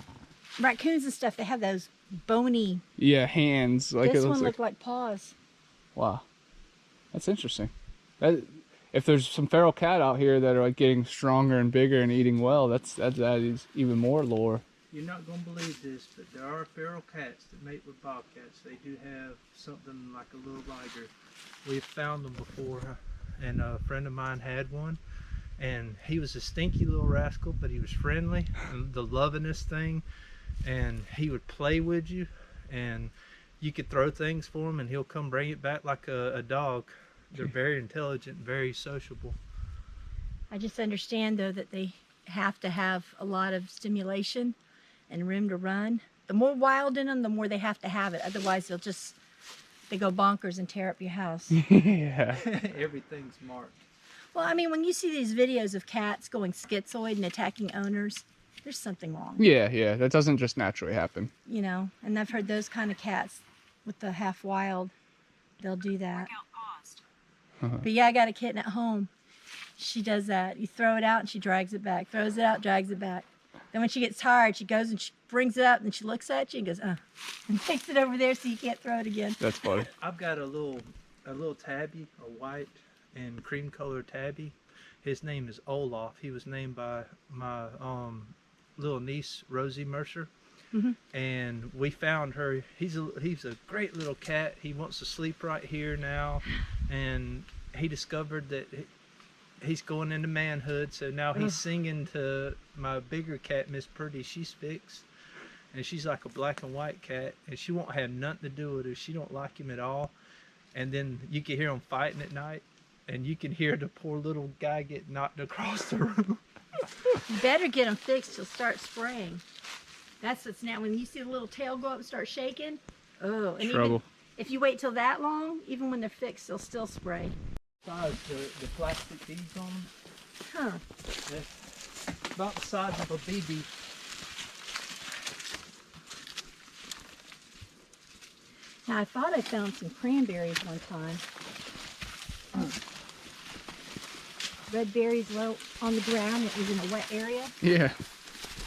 raccoons and stuff, they have those bony, yeah, hands. Like this it one looks like. looked like paws. Wow, that's interesting. If there's some feral cat out here that are like getting stronger and bigger and eating well, that is even more lore. You're not going to believe this, but there are feral cats that mate with bobcats. They do have something like a little liger. We've found them before, and a friend of mine had one, and he was a stinky little rascal, but he was friendly, and the lovingest thing, and he would play with you, and you could throw things for him, and he'll come bring it back like a dog. They're very intelligent, very sociable. I just understand, though, that they have to have a lot of stimulation and room to run. The more wild in them, the more they have to have it. Otherwise, they go bonkers and tear up your house. Yeah. Everything's marked. Well, I mean, when you see these videos of cats going schizoid and attacking owners, there's something wrong. Yeah. That doesn't just naturally happen. You know, and I've heard those kind of cats with the half wild, they'll do that. But yeah, I got a kitten at home. She does that. You throw it out and she drags it back. Throws it out, drags it back. Then when she gets tired, she goes and she brings it up and she looks at you and goes, and takes it over there so you can't throw it again. That's funny. I've got a little tabby, a white and cream colored tabby. His name is Olaf. He was named by my little niece Rosie Mercer. And we found her. He's a great little cat. He wants to sleep right here now, and he discovered that he's going into manhood, so now he's singing to my bigger cat, Miss Purdy. She's fixed, and she's like a black and white cat, and she won't have nothing to do with her. She don't like him at all. And then you can hear them fighting at night, and you can hear the poor little guy get knocked across the room. You better get them fixed. He'll start spraying. That's what's now. When you see the little tail go up and start shaking, oh, and Trouble. even if you wait till that long, even when they're fixed, they'll still spray. Size the plastic beads on them. Huh. They're about the size of a BB. Now I thought I found some cranberries one time. Red berries low on the ground. It was in a wet area. Yeah.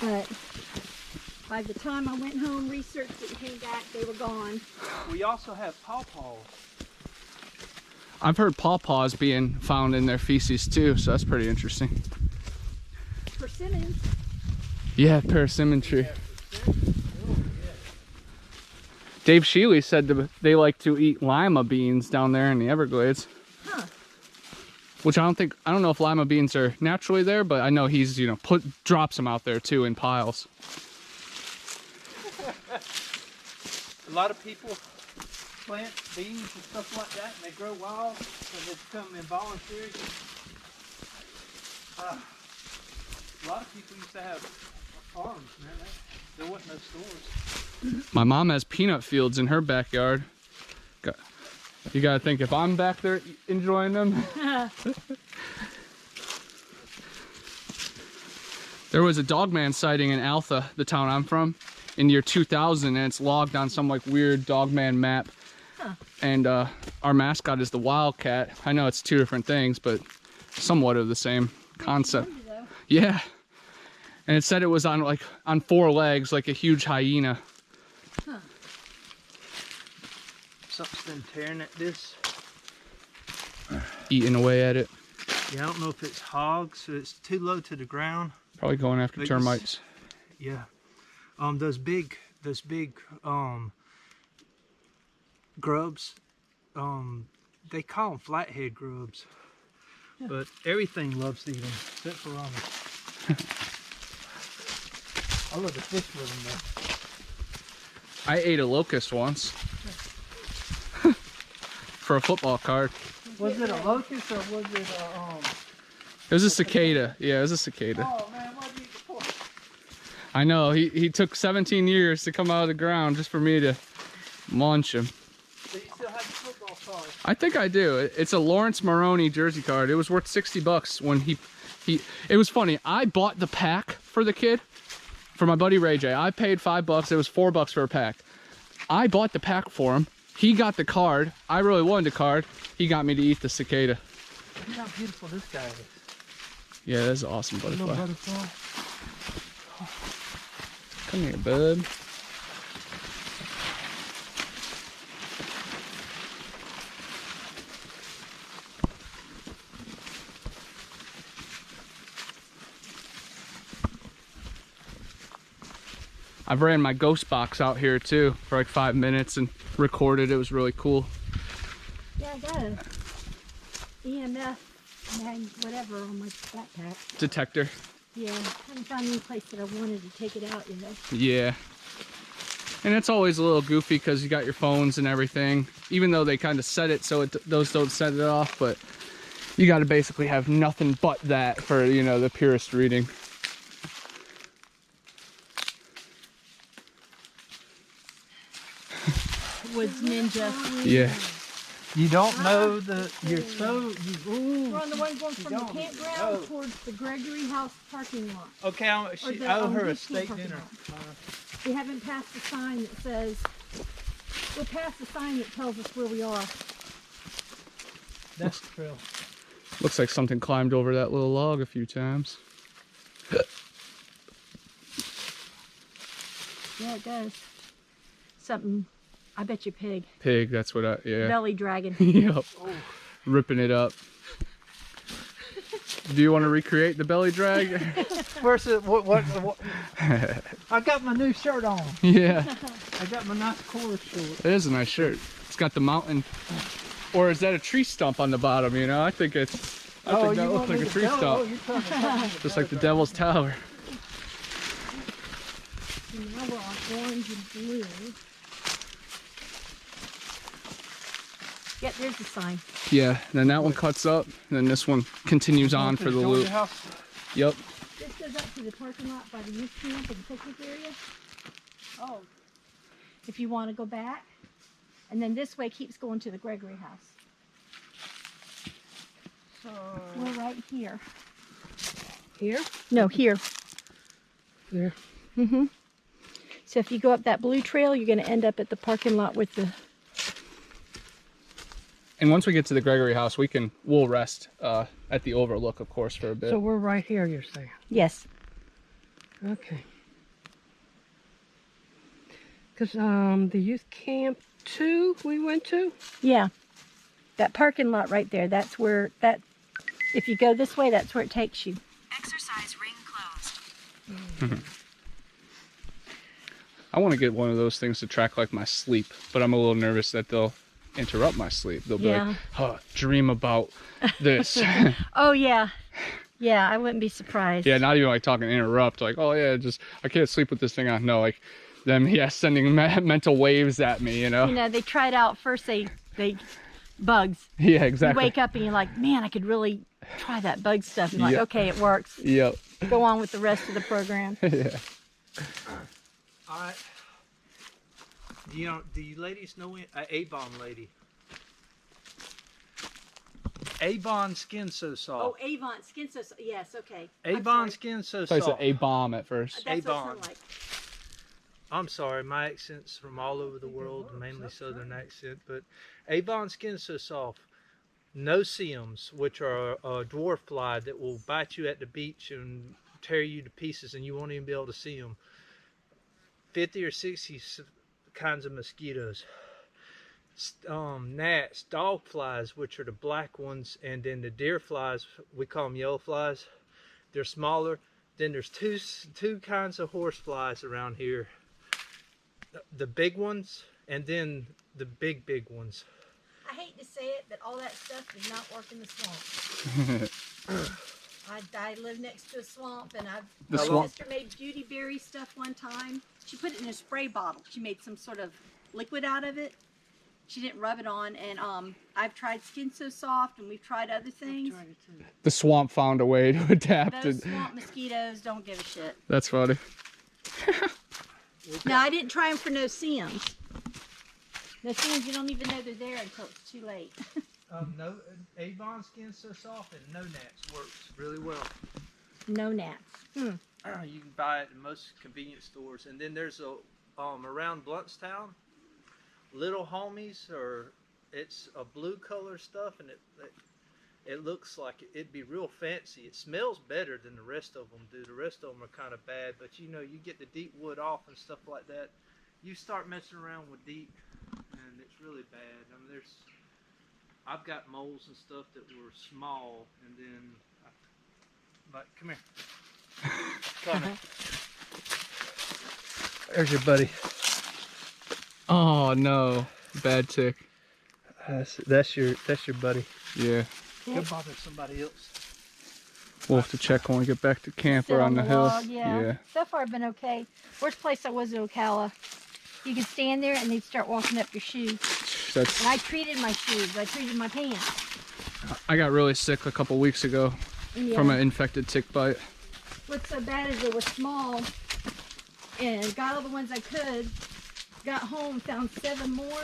But by the time I went home, researched it, and came back, they were gone. We also have pawpaws. I've heard pawpaws being found in their feces too, so that's pretty interesting. Persimmons. Yeah, persimmon tree. Dave Shealy said they like to eat lima beans down there in the Everglades. Huh. Which I don't know if lima beans are naturally there, but I know he's, you know, drops them out there too in piles. A lot of people plant beans and stuff like that, and they grow wild, and they become involuntary. A lot of people used to have farms, man. There wasn't no stores. My mom has peanut fields in her backyard. You gotta think, if I'm back there enjoying them. There was a dogman sighting in Alpha, the town I'm from, in the year 2000, and it's logged on some like weird dogman map. Huh. And our mascot is the wildcat. I know it's two different things, but somewhat of the same concept. Yeah. And it said it was on four legs, like a huge hyena. Huh. Something's been tearing at this. Eating away at it. Yeah, I don't know if it's hogs, so it's too low to the ground. Probably going after But termites. Yeah. Those big grubs, they call them flathead grubs. Yeah. But everything loves to eat them, except for I love to fish with them though. I ate a locust once. For a football card. Was it a locust or was it It was a cicada. Yeah, it was a cicada. Oh man, what did you eat before? I know, he took 17 years to come out of the ground just for me to munch him. So you still have the football card? I think I do. It's a Lawrence Maroney jersey card. It was worth $60 when it was funny. I bought the pack for the kid, for my buddy Ray J. I paid $5. It was $4 for a pack. I bought the pack for him. He got the card. I really wanted the card. He got me to eat the cicada. Look how beautiful this guy is. Yeah, that's an awesome butterfly. Little butterfly. Come here, bud. I've ran my ghost box out here too for like 5 minutes and recorded. It was really cool. Yeah, I got an EMF whatever on my backpack. Detector. Yeah, haven't found any place that I wanted to take it out yet. Yeah. And it's always a little goofy because you got your phones and everything, even though they kind of set it so those don't set it off, but you got to basically have nothing but that for, you know, the purest reading. Woods Ninja. Yeah. You don't know the, you're so, We're on the one going from the campground towards the Gregory House parking lot. Okay, I owe her a steak dinner. We haven't passed the sign that says, we're past the sign that tells us where we are. That's the trail. Looks like something climbed over that little log a few times. Yeah, it does. Something, I bet you pig. Pig, that's what yeah. Belly dragon. Yep. Oh. Ripping it up. Do you want to recreate the belly drag? Where's it? What? I got my new shirt on. Yeah. I got my nice collar shirt. It is a nice shirt. It's got the mountain. Or is that a tree stump on the bottom, you know? I think that looks like a tree stump. Just like the Devil's Tower. Now we're on orange and blue. Yeah, there's the sign. Yeah, and then that one cuts up, and then this one continues on for the loop. Yep. This goes up to the parking lot by the youth camp and the picnic area. Oh. If you want to go back. And then this way keeps going to the Gregory house. So We're right here. here? No, here. There. Mm-hmm. So if you go up that blue trail, you're going to end up at the parking lot with the... And once we get to the Gregory house, we'll rest at the overlook, of course, for a bit. So we're right here, you're saying? Yes. Okay. Because the youth camp 2 we went to? Yeah. That parking lot right there, that's where... If you go this way, that's where it takes you. Exercise ring closed. I want to get one of those things to track like my sleep, but I'm a little nervous that they'll interrupt my sleep. They'll be like, oh, dream about this. Oh, yeah. Yeah, I wouldn't be surprised. Yeah, not even like talking interrupt, like, oh yeah, just, I can't sleep with this thing on. No, like them, yeah, sending mental waves at me, you know? You know, they tried out first, they bugs. Yeah, You exactly. wake up and you're like, man, I could really try that bug stuff. And you're like, Yep. okay, it works. Yep. Go on with the rest of the program. Yeah. All right. Do you ladies know Avon lady? Avon skin so soft. Oh, Avon, skin so, yes, okay. Avon skin so I thought you said soft. A-bomb at first. That's what it Avon. sounded like. I'm sorry, my accent's from all over the world, mainly southern accent, but Avon skin so soft. No-see-ums, which are a dwarf fly that will bite you at the beach and tear you to pieces and you won't even be able to see them. 50 or 60 kinds of mosquitoes. Gnats, dog flies, which are the black ones, and then the deer flies, we call them yellow flies. They're smaller. Then there's two kinds of horse flies around here. The big ones, and then the big ones. I hate to say it, but all that stuff does not work in the swamp. I live next to a swamp, and The my swamp- sister made beauty berry stuff one time. She put it in a spray bottle. She made some sort of liquid out of it. She didn't rub it on, and I've tried Skin So Soft, and we've tried other things. The swamp found a way to adapt. Those swamp mosquitoes don't give a shit. That's funny. No, I didn't try them for no-see-ums. No-see-ums, you don't even know they're there until it's too late. No, Avon skin so soft and no gnats works really well. No gnats. You can buy it in most convenience stores, and then there's a around Bluntstown, Little Homies, or it's a blue color stuff, and it looks like it'd be real fancy. It smells better than the rest of them do. The rest of them are kind of bad, but you know, you get the deep wood off and stuff like that. You start messing around with deep, and it's really bad. I mean, I've got moles and stuff that were small, and then, but come here. Come here. There's your buddy. Oh no, bad tick. That's your buddy. Yeah. Go bother somebody else. We'll have to check when we get back to camp Sit or on the hill. log, yeah. So far I've been okay. Worst place I was in Ocala. You could stand there and they'd start walking up your shoes. That's. And I treated my shoes. I treated my pants. I got really sick a couple weeks ago Yeah. from an infected tick bite. What's so bad is they were small, and got all the ones I could. Got home, found 7 more,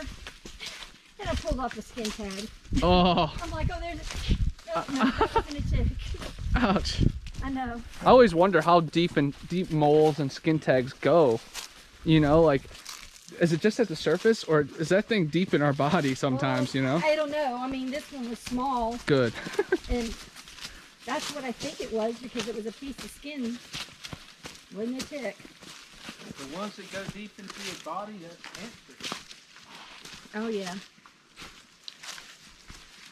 and I pulled off the skin tag. Oh, I'm like, oh, there's a... Oh, no, that wasn't a tick. ouch. I know. I always wonder how deep moles and skin tags go. You know, like, is it just at the surface, or is that thing deep in our body sometimes, you know? I don't know. I mean, this one was small, Good. and that's what I think it was, because it was a piece of skin. Wasn't a tick. The ones that go deep into your body, that's cancer. Oh, yeah.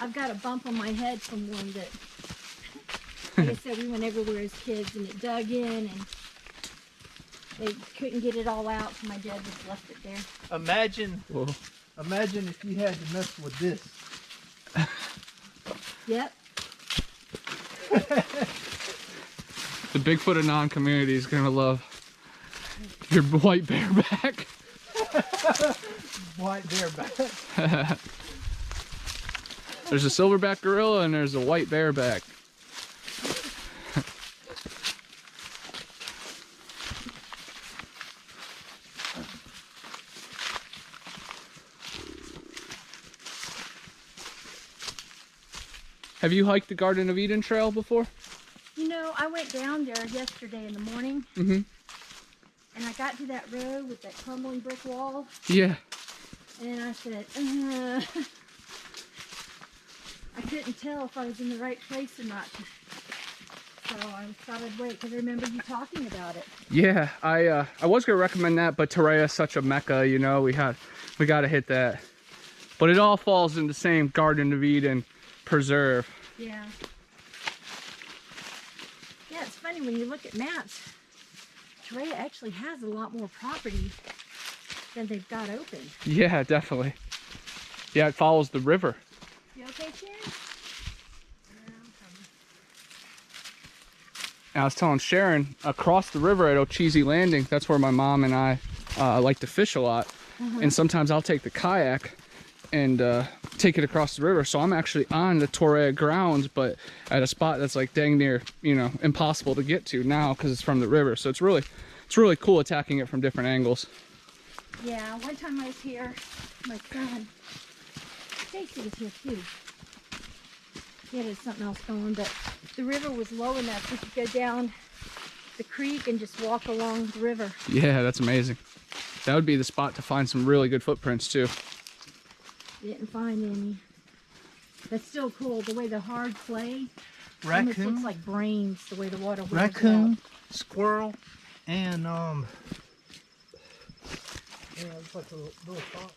I've got a bump on my head from one that, like I said, we went everywhere as kids, and it dug in, and they couldn't get it all out, so my dad just left it there. Imagine if you had to mess with this. Yep. The Bigfoot Anon community is gonna love your white bareback. White bareback. There's a silverback gorilla and there's a white bareback. Have you hiked the Garden of Eden Trail before? You know, I went down there yesterday in the morning. Mm-hmm. And I got to that road with that crumbling brick wall. Yeah. And I said, I couldn't tell if I was in the right place or not. So I thought I'd wait because I remember you talking about it. Yeah, I was gonna recommend that, but Torreya is such a mecca, you know, we gotta hit that. But it all falls in the same Garden of Eden preserve. Yeah. Yeah, it's funny when you look at maps, Torreya actually has a lot more property than they've got open. Yeah, definitely. Yeah, it follows the river. You okay, Sharon? Yeah, I'm coming. And I was telling Sharon, across the river at Ocheesy Landing, that's where my mom and I like to fish a lot. And sometimes I'll take the kayak and take it across the river. So I'm actually on the Torreya grounds, but at a spot that's like dang near, you know, impossible to get to now because it's from the river. So it's really cool attacking it from different angles. Yeah, one time I was here, my son, Stacy was here too. Yeah, there's something else going, but the river was low enough we could go down the creek and just walk along the river. Yeah, that's amazing. That would be the spot to find some really good footprints too. Didn't find any. That's still cool, the way the hard clay almost looks Raccoon, like brains, the way the water wears raccoon, out. squirrel, and yeah, it's like a little fox.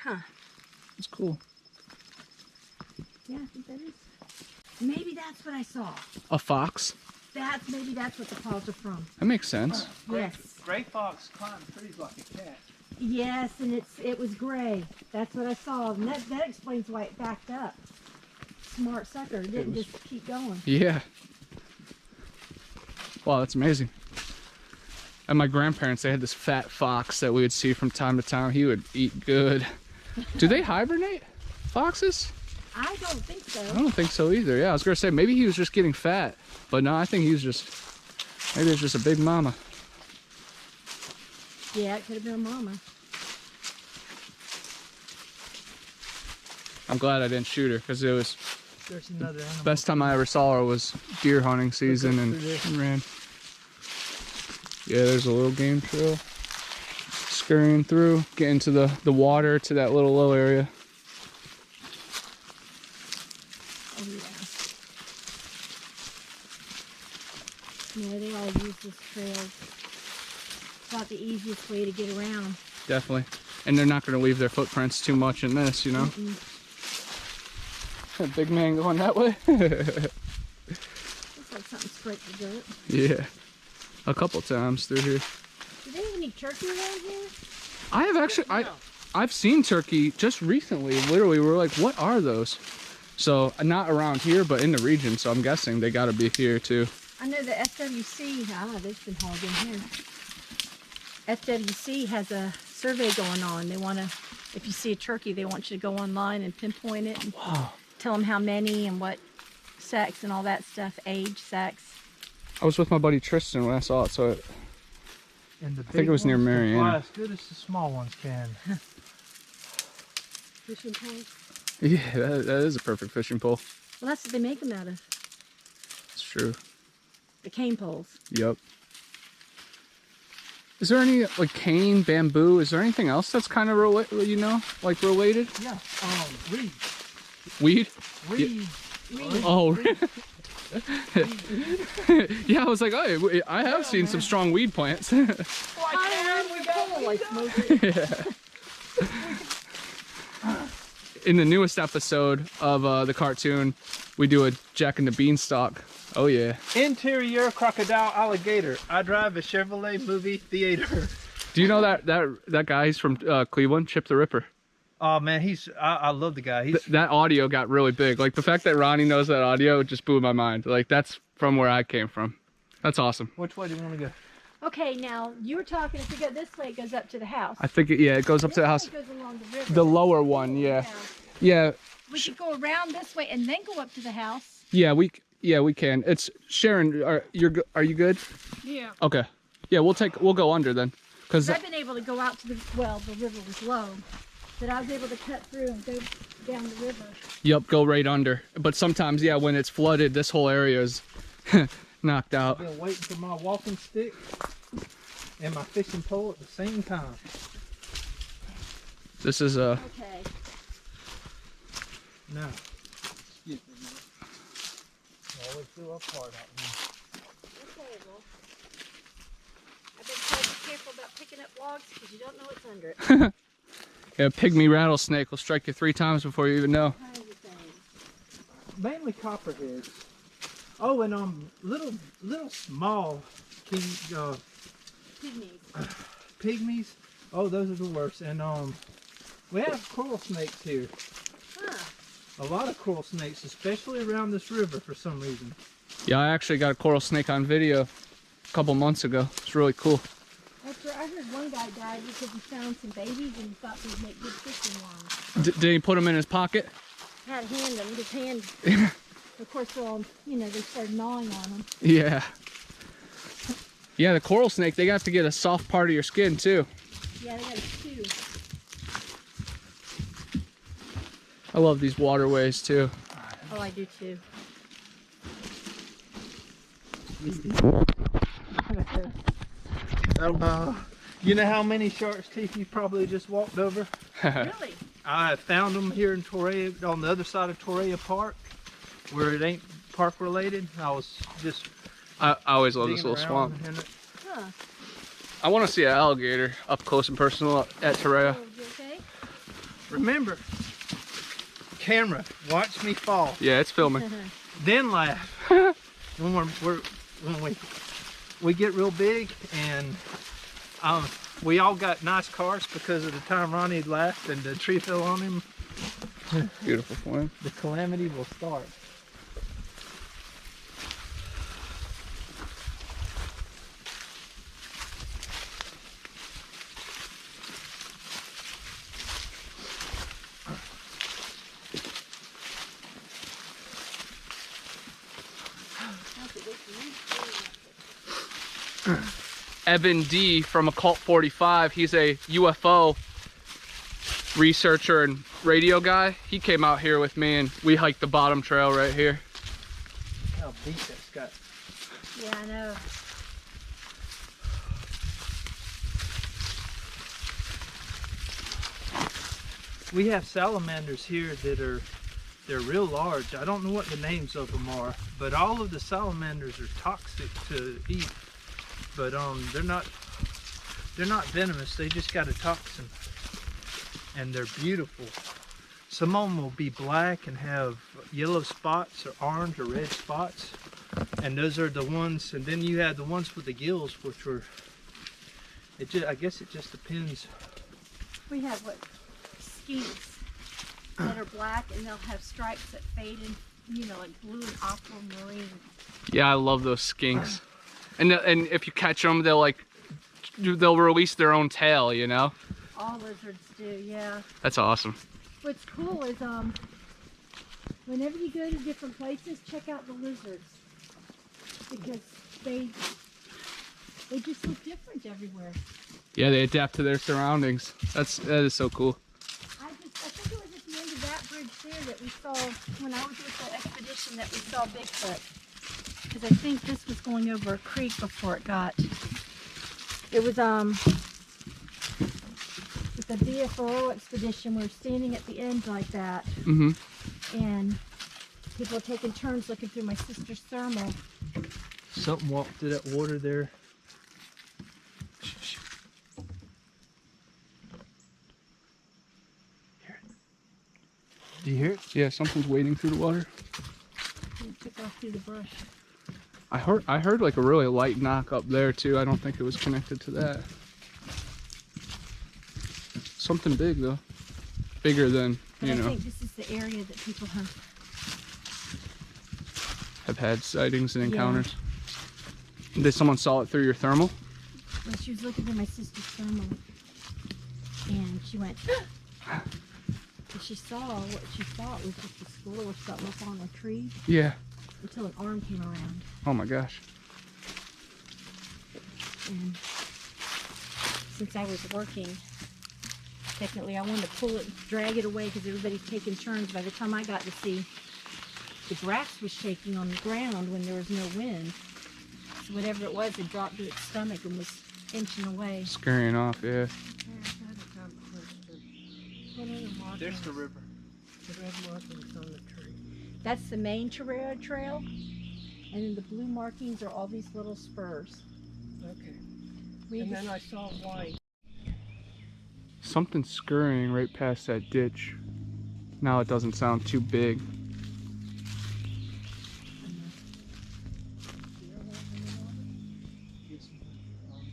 Huh. It's cool. Yeah, I think that is. Maybe that's what I saw. A fox? Maybe that's what the paws are from. That makes sense. Yes. Gray fox climbs trees like a cat. Yes, and it was gray. That's what I saw. And that explains why it backed up. Smart sucker. It didn't just keep going. Yeah. Wow, that's amazing. And my grandparents, they had this fat fox that we would see from time to time. He would eat good. Do they hibernate, foxes? I don't think so. I don't think so either. Yeah, I was gonna say maybe he was just getting fat, but no, I think he was just, maybe it's just a big mama. Yeah, it could have been a mama. I'm glad I didn't shoot her because it was There's another animal. best time I ever saw her was deer hunting season and through ran. Yeah, there's a little game trail. Scurrying through, getting to the water to that little low area. Oh, yeah. Yeah, they all use this trail. It's not the easiest way to get around. Definitely. And they're not going to leave their footprints too much in this, you know? A big man going that way? Looks like something scraped the dirt. Yeah. A couple times through here. Do they have any turkey around here? I have actually, I've seen turkey just recently. Literally, we're like, what are those? So, not around here, but in the region. So I'm guessing they got to be here too. I know the FWC, they've been hauled in here. FWC has a survey going on. They want to, if you see a turkey, they want you to go online and pinpoint it and tell them how many and what sex and all that stuff, age, sex. I was with my buddy Tristan when I saw it, so And the I think it was near Mariana. Fly as good as the small ones can. Fishing pole. yeah, that is a perfect fishing pole. Well, that's what they make them out of. It's true. The cane poles. Yep. Is there any, like, cane, bamboo? Is there anything else that's kind of, you know, like related? Yeah, reed. Weed? Reed. Oh. Yeah, I was like, oh, I have seen some strong weed plants. We got like Yeah. In the newest episode of the cartoon, we do a Jack and the Beanstalk. Oh yeah. Interior crocodile alligator. I drive a Chevrolet movie theater. Do you know that guy? He's from Cleveland, Chip the Ripper. Oh man, I love the guy. That audio got really big. Like the fact that Ronnie knows that audio just blew my mind. Like that's from where I came from. That's awesome. Which way do you want to go? Okay, now you were talking, if you go this way, it goes up to the house. I think it goes up to the house. This way goes along the river. The lower one, yeah. Yeah. We could go around this way and then go up to the house. Yeah, we can. It's Sharon. Are you good? Yeah. Okay. Yeah, we'll go under then, because I've been able to go out to the river was low, but I was able to cut through and go down the river. Yep, go right under. But sometimes, yeah, when it's flooded, this whole area is knocked out. I've been waiting for my walking stick and my fishing pole at the same time. This is a. Okay. No. Excuse me. Always do our part out here. Okay, well, I've been told to be careful about picking up logs because you don't know what's under it. Yeah, pygmy rattlesnake will strike you 3 times before you even know. Kinds of things. Mainly copperheads. Oh, and little small Pygmies. pygmies. Oh, those are the worst. And we have coral snakes here. Huh. A lot of coral snakes, especially around this river for some reason. Yeah, I actually got a coral snake on video a couple months ago. It's really cool. I heard one guy died because he found some babies and he thought they'd make good fishing lines. Did he put them in his pocket? Had to hand them, his hand. Of course, they started gnawing on them. Yeah. Yeah, the coral snake, they have to get a soft part of your skin too. Yeah, they got to chew. I love these waterways too. Oh, I do too. You know how many shark's teeth you probably just walked over? Really? I found them here in Torreya, on the other side of Torreya Park, where it ain't park related. I was just I always love this digging little swamp. around in it. Huh. I want to see an alligator up close and personal at Torreya. Oh, you okay? Remember, camera, watch me fall, Yeah, it's filming. then laugh. when we get real big, and we all got nice cars because of the time Ronnie laughed and the tree fell on him. Beautiful point. The calamity will start. Evan D from Occult 45, he's a UFO researcher and radio guy. He came out here with me and we hiked the bottom trail right here. Look how deep that's got. Yeah, I know. We have salamanders here that they're real large. I don't know what the names of them are, but all of the salamanders are toxic to eat. But they're not venomous. They just got a toxin, and they're beautiful. Some of them will be black and have yellow spots or orange or red spots, and those are the ones. And then you have the ones with the gills, which were. I guess it just depends. We have skinks that are black and they'll have stripes that fade in, like blue and aquamarine. Yeah, I love those skinks. And if you catch them, they'll release their own tail, you know? All lizards do, yeah. That's awesome. What's cool is whenever you go to different places, check out the lizards because they just look different everywhere. Yeah, they adapt to their surroundings. That is so cool. I think it was at the end of that bridge there that we saw when I was with the expedition that we saw Bigfoot. Because I think this was going over a creek before it got. It was with the BFO expedition. We were standing at the end like that, and people were taking turns looking through my sister's thermal. Something walked through that water there. Do you hear it? Yeah, something's wading through the water. It took off through the brush. I heard like a really light knock up there too. I don't think it was connected to that. Something big though. Bigger than, But I think this is the area that people have had sightings and encounters. Did someone saw it through your thermal? Well, she was looking at my sister's thermal, and she went, and she saw what she thought was just a squirrel or something up on a tree. Yeah. Until an arm came around. Oh my gosh. And since I was working, technically I wanted to pull it, drag it away because everybody's taking turns. By the time I got to see, the grass was shaking on the ground when there was no wind. So whatever it was, it dropped to its stomach and was inching away. Scurrying off, yeah. There's the river. The red markings on the tree. That's the main Torreya Trail, and then the blue markings are all these little spurs. Okay. We And just- then I saw white. Something scurrying right past that ditch. Now it doesn't sound too big.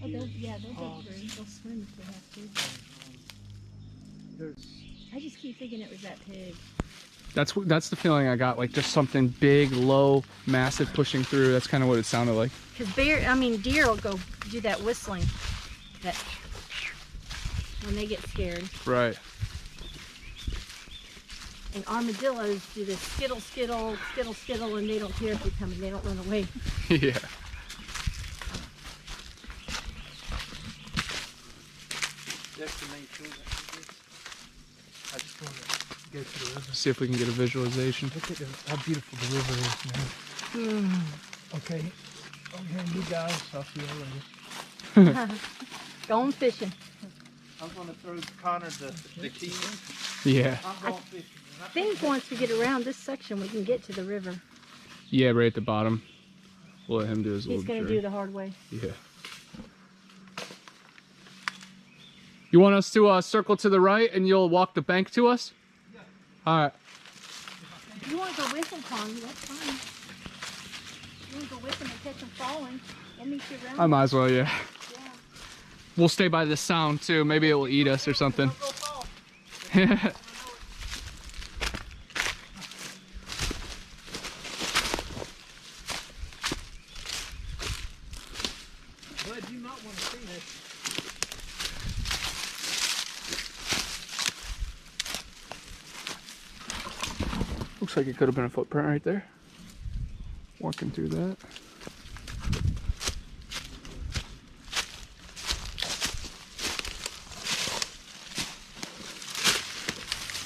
Oh, they'll go through. They'll swim if they have to. There's I just keep thinking it was that pig. That's the feeling I got, like just something big, low, massive pushing through. That's kind of what it sounded like. Because deer will go do that whistling, that when they get scared. Right. And armadillos do this skittle, skittle, skittle, skittle, and they don't care if you're coming. They don't run away. Yeah. that's the main trail. I just want to go to the river. See if we can get a visualization. Look at how beautiful the river is, man. Okay. Okay, you guys, I'll see you later. Going fishing. I'm going to throw Connor the key. Yeah. I I'm going fishing. think once we get around this section, we can get to the river. Yeah, right at the bottom. We'll let him do his He's little going to journey. do the hard way. Yeah. You want us to circle to the right and you'll walk the bank to us? Yeah. All right. If you want to go with him, Connie, that's fine. If you want to go with him and catch him falling, we'll meet you around. I might as well, yeah. Yeah. We'll stay by the sound too. Maybe it will eat us or something. Don't go fall. Bud, you might want to see this. Looks like it could have been a footprint right there. Walking through that.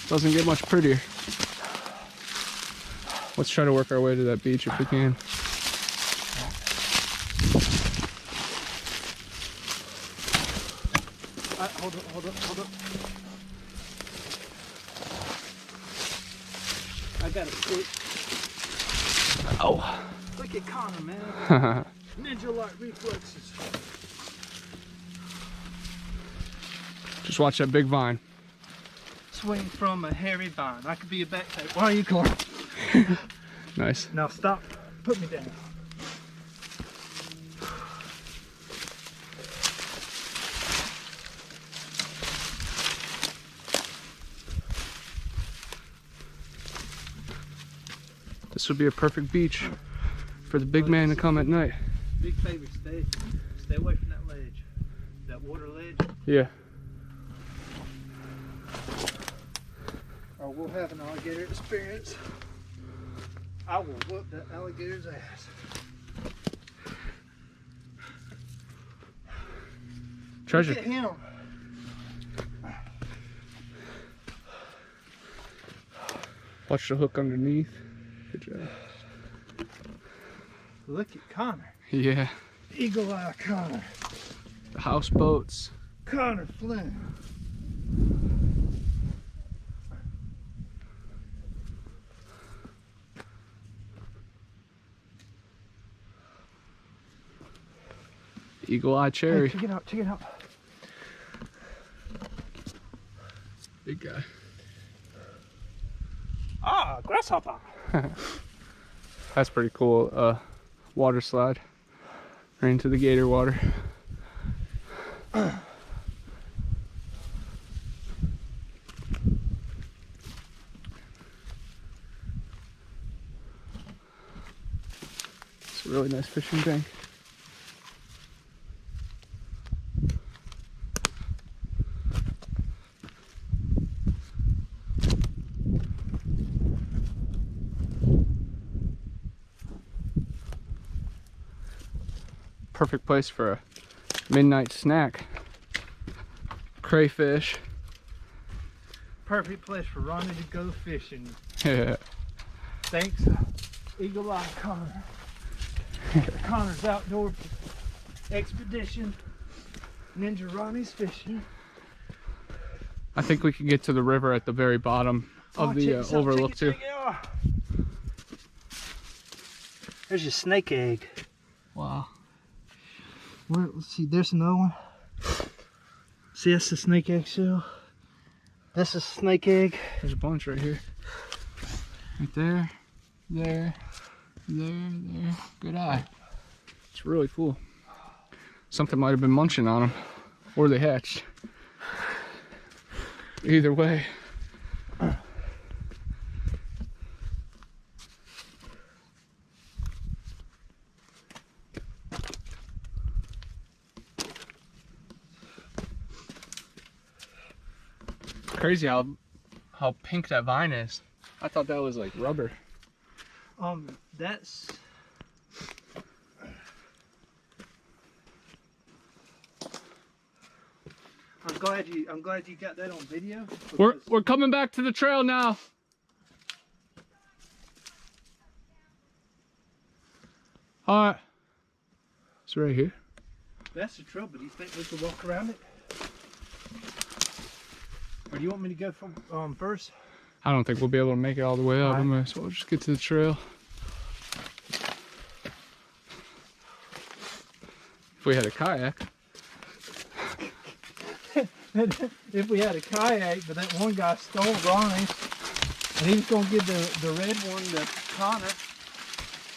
Doesn't get much prettier. Let's try to work our way to that beach if we can. Hold up, hold up, hold up. I got a stick. Oh. Look at Connor, man. Ninja-like reflexes. Just watch that big vine. Swing from a hairy vine. I could be a backpack. Why are you going? Nice. Now stop. Put me down. This would be a perfect beach for the big man to come at night. Big favor, stay away from that ledge. That water ledge. Yeah. Or we'll have an alligator experience. I will whoop that alligator's ass. Treasure. Look at him. Watch the hook underneath. Good job. Look at Connor. Yeah. Eagle Eye Connor. The houseboats. Connor Flynn. Eagle Eye Cherry. Hey, check it out, check it out. Big guy. Ah, grasshopper. That's pretty cool. Water slide right into the gator water. It's a really nice fishing bank. perfect place for a midnight snack. Crayfish. Perfect place for Ronnie to go fishing. Yeah. Thanks, Eagle Eye Connor. Connor's Outdoor Expedition. Ninja Ronnie's fishing. I think we can get to the river at the very bottom of the overlook too. There's a snake egg. Wow. Let's see, there's another one. See, that's the snake egg shell. That's a snake egg. There's a bunch right here. Right there, there, there. Good eye. It's really cool. Something might have been munching on them, or they hatched. Either way. Crazy how pink that vine is. I thought that was like rubber. That's I'm glad you got that on video. We're coming back to the trail now. All right. It's right here. That's the trail, but do you think we could walk around it? Or do you want me to go from first? I don't think we'll be able to make it all the way up. So we'll just get to the trail. If we had a kayak. If we had a kayak, but that one guy stole Ronnie's, and he was going to give the red one to Connor,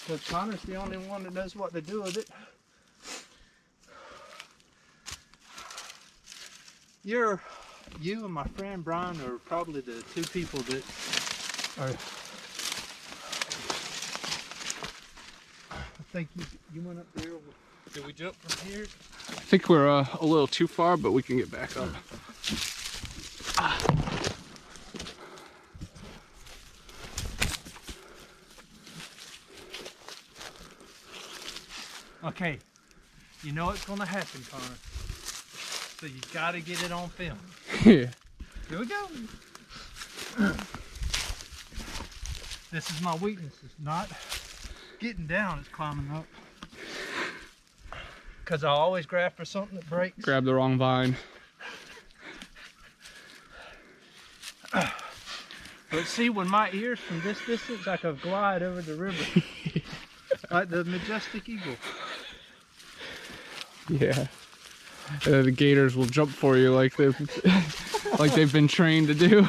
because Connor's the only one that knows what to do with it. You and my friend Brian are probably the two people that are. I think you went up there. Did we jump from here? I think we're a little too far, but we can get back up. Okay, you know what's going to happen, Connor. So you got to get it on film. Yeah. Here we go. This is my weakness. It's not getting down, it's climbing up. Because I always grab for something that breaks. Grab the wrong vine. But see, when my ears from this distance, I could glide over the river. Like the majestic eagle. Yeah. The gators will jump for you like they've been trained to do.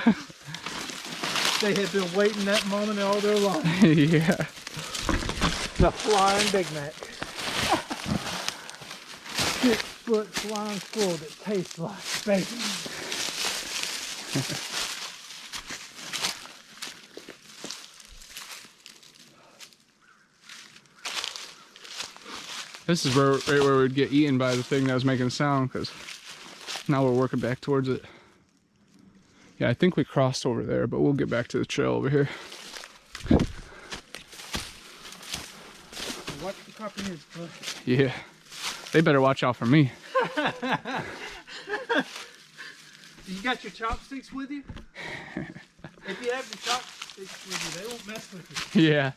They have been waiting that moment all their life. Yeah. The flying Big Mac. 6-foot flying squirrel that tastes like bacon. This is right where we'd get eaten by the thing that was making sound, because now we're working back towards it. Yeah, I think we crossed over there, but we'll get back to the trail over here. Watch the copperheads, bud. Yeah. They better watch out for me. You got your chopsticks with you? If you have your chopsticks with you, they won't mess with you. Yeah.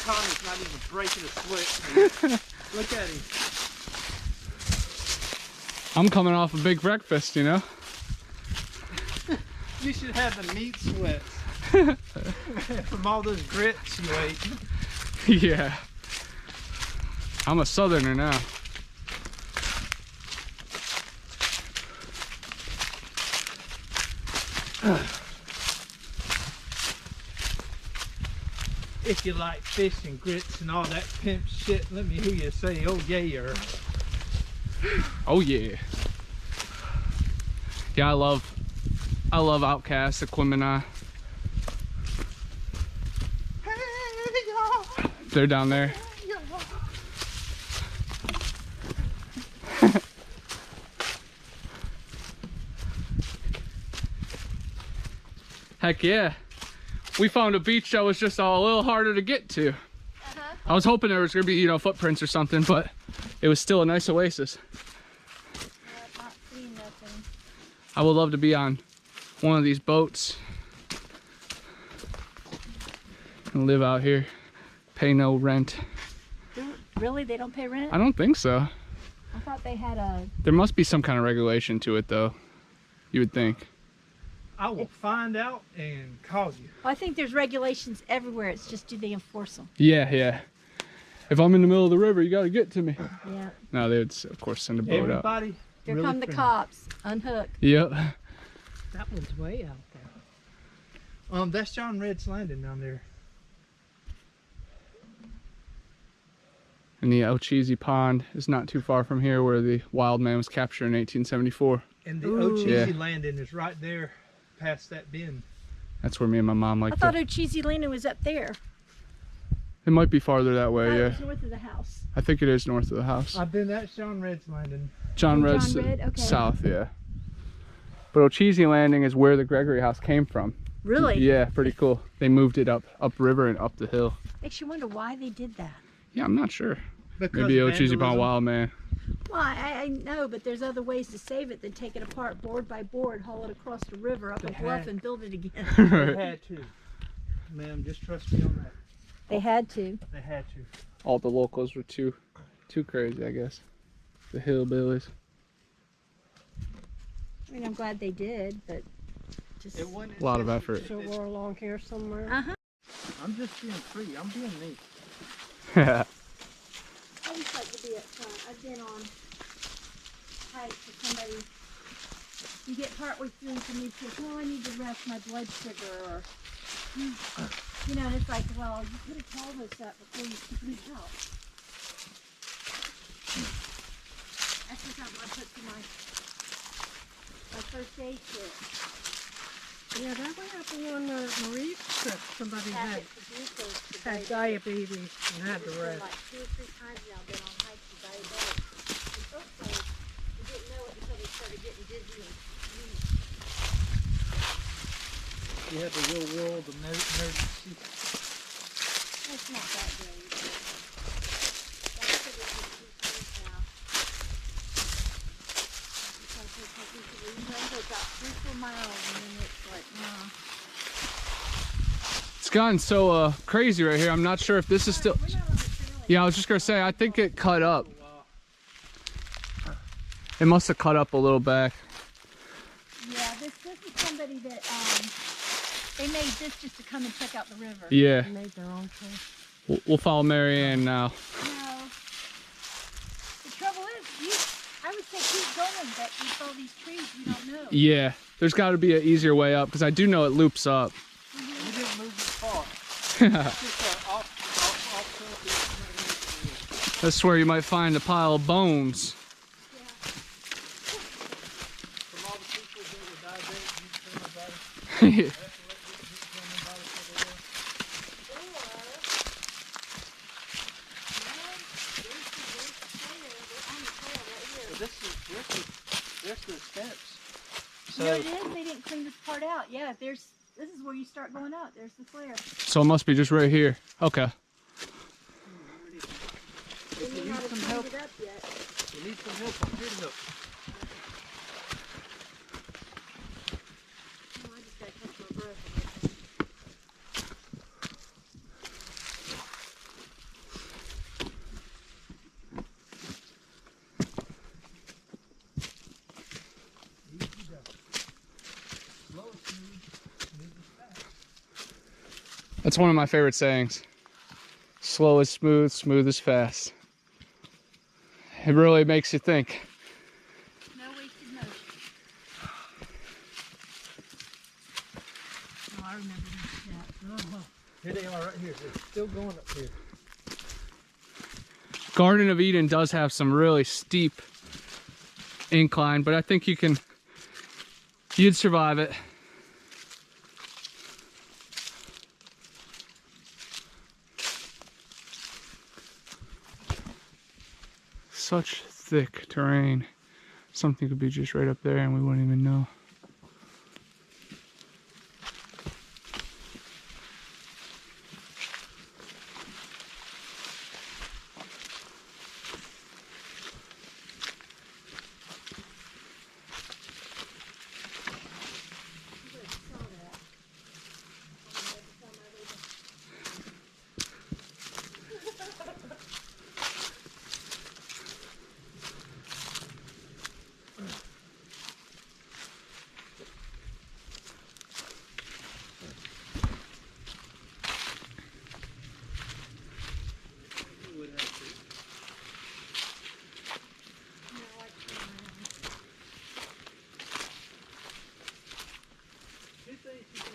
Connor's not even breaking a sweat. Look at him. I'm coming off a big breakfast, you know? You should have the meat sweats. From all those grits you ate. Yeah. I'm a southerner now. If you like fish and grits and all that pimp shit, let me hear you say, oh yeah. Oh yeah. Yeah, I love I love Outkast, Equimini. They're down there. Heck yeah. We found a beach that was just a little harder to get to. I was hoping there was gonna be, you know, footprints or something, but it was still a nice oasis. Not seeing nothing. I would love to be on one of these boats and live out here. Pay no rent. Really? They don't pay rent? I don't think so. I thought they had a... There must be some kind of regulation to it though. You would think. I will find out and call you. I think there's regulations everywhere. It's just, do they enforce them? Yeah, yeah. If I'm in the middle of the river, you gotta get to me. Yeah. No, they would of course send a boat out. Everybody. Here really come the friendly. cops. Unhook. Yep. That one's way out there. That's John Red's Landing down there. And the El Cheesy Pond is not too far from here, where the wild man was captured in 1874. And the Ooh. O'Cheesy Yeah. Landing is right there past that bend. That's where me and my mom I like thought to. O'Cheesy Landing was up there. It might be farther that I way, thought it yeah. was north of the house. I think it is north of the house. That's John Red's Landing. John Oh, Red's John Red? Okay. south, yeah. But O'Cheesy Landing is where the Gregory house came from. Really? Yeah, pretty cool. They moved it upriver and up the hill. Makes you wonder why they did that. Yeah, I'm not sure. Because Maybe O'Cheesy Pond vandalism. wild man. Well, I know, but there's other ways to save it than take it apart board by board, haul it across the river, up They a bluff, had- and build it again. They Right. had to. Ma'am, just trust me on that. They had to. They had to. All the locals were too crazy, I guess. The hillbillies. I mean, I'm glad they did, but just... It wasn't A lot of effort. So we're along here somewhere. Uh-huh. I'm just being free. I'm being me. Yeah. I just like to be up front. I've been on hikes with somebody. You get partway through and somebody says, "Oh, I need to rest my blood sugar," or you know, and it's like, well, you could have told us that before you took me out. That's just something I put to my first aid kit. Yeah, that way up on Marie's trip, somebody Pack had it to glucose to had diabetes. diabetes and had to It's been rest. like 2 or 3 times now I've been on hikes with diabetics. And folks say you didn't know it until they started getting dizzy and weak. You have the real world emergency. It's not that great. But that's what it is these days now. Because they take you to the you go about 3-4 miles and then it's like, nah. It's gotten so crazy right here. I'm not sure if this is still. We're not on the trail Yeah, I was just gonna say, I think it cut up. It must have cut up a little back. Yeah, this is somebody that they made this just to come and check out the river. Yeah, They made their own choice. we'll follow Mary Ann now. No. The trouble is, I would say keep going, but with all these trees, you don't know. Yeah, there's got to be an easier way up because I do know it loops up. You didn't move this far. That's where you might find a pile of bones. From all the people that were diabetic, you tell nobody. There's the steps. You know what it is? They didn't clean this part out. Yeah, this is where you start going up. There's the flare. So it must be just right here. Okay. They may not have cleaned it up yet. You need some help. I'm here to help. Oh, I just gotta catch my breath. That's one of my favorite sayings. Slow is smooth, smooth is fast. It really makes you think. No wasted motion. Oh, I remember that. Here they are right here. They're still going up here. Garden of Eden does have some really steep incline, but I think you'd survive it. such thick terrain. Something could be just right up there and we wouldn't even know.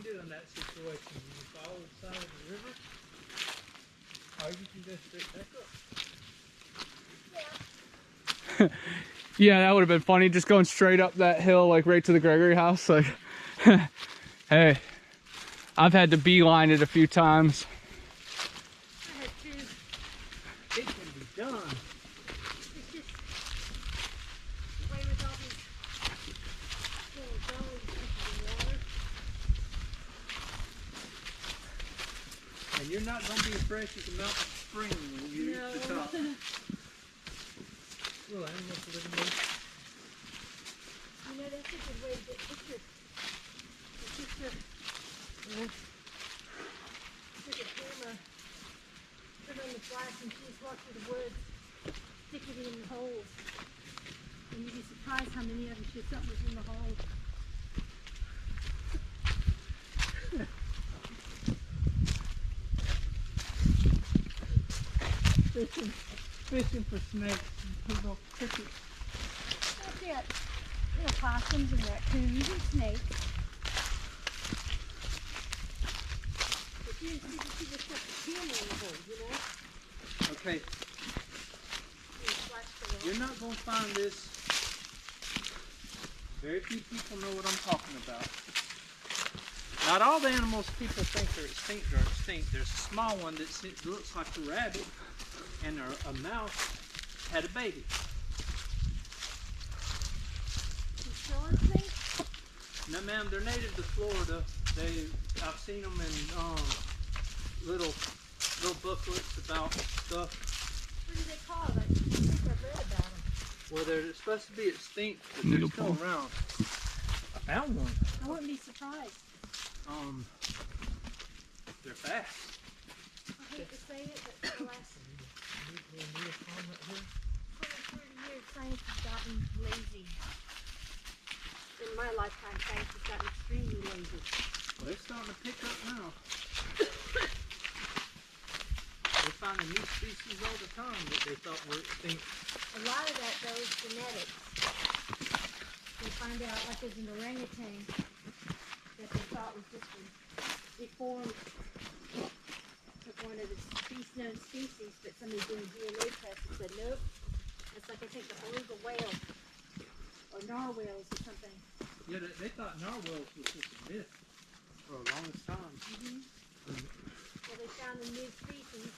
In that situation, you follow the side of the river, or you can go straight back up. Yeah, that would have been funny, just going straight up that hill, like right to the Gregory house. Like, hey, I've had to beeline it a few times. I had to. It can be done. It's just the way with all these little gullies in the water. And you're not going to be as fresh as a mountain spring when you reach the top. Little animals living there. You know, that's a good way to get pictures. A picture. Took a camera, put it on the flash, and she just walked through the woods, stick it in the holes. And you'd be surprised how many of them she something was in the holes. Fishing for snakes and little crickets. That's it. Little possums and raccoons and snakes. But you just stuck the camera in the hole, you know? Okay, And flash the light. you're not going to find this. Very few people know what I'm talking about. Not all the animals people think are extinct are extinct. There's a small one that looks like a rabbit, and a mouse had a baby. You still listening? No, ma'am, they're native to Florida. I've seen them in little booklets about stuff. What do they call it? I think I've read about them. Well, they're supposed to be extinct, but Needle they're still palm. around. I found one. I wouldn't be surprised. They're fast. I hate to say it, but for the last 20, 30 years, science has gotten lazy. In my lifetime, science has gotten extremely lazy. Well, they're starting to pick up now. They're finding new species all the time that they thought were extinct. A lot of that, though, is genetics. They find out, like there's an orangutan that they thought was just a deformed, one of the known species, but somebody did a DNA test and said, nope, it's like I think the beluga whale or narwhals or something. Yeah, they thought narwhals was just a myth for the longest time. Well, they found a new species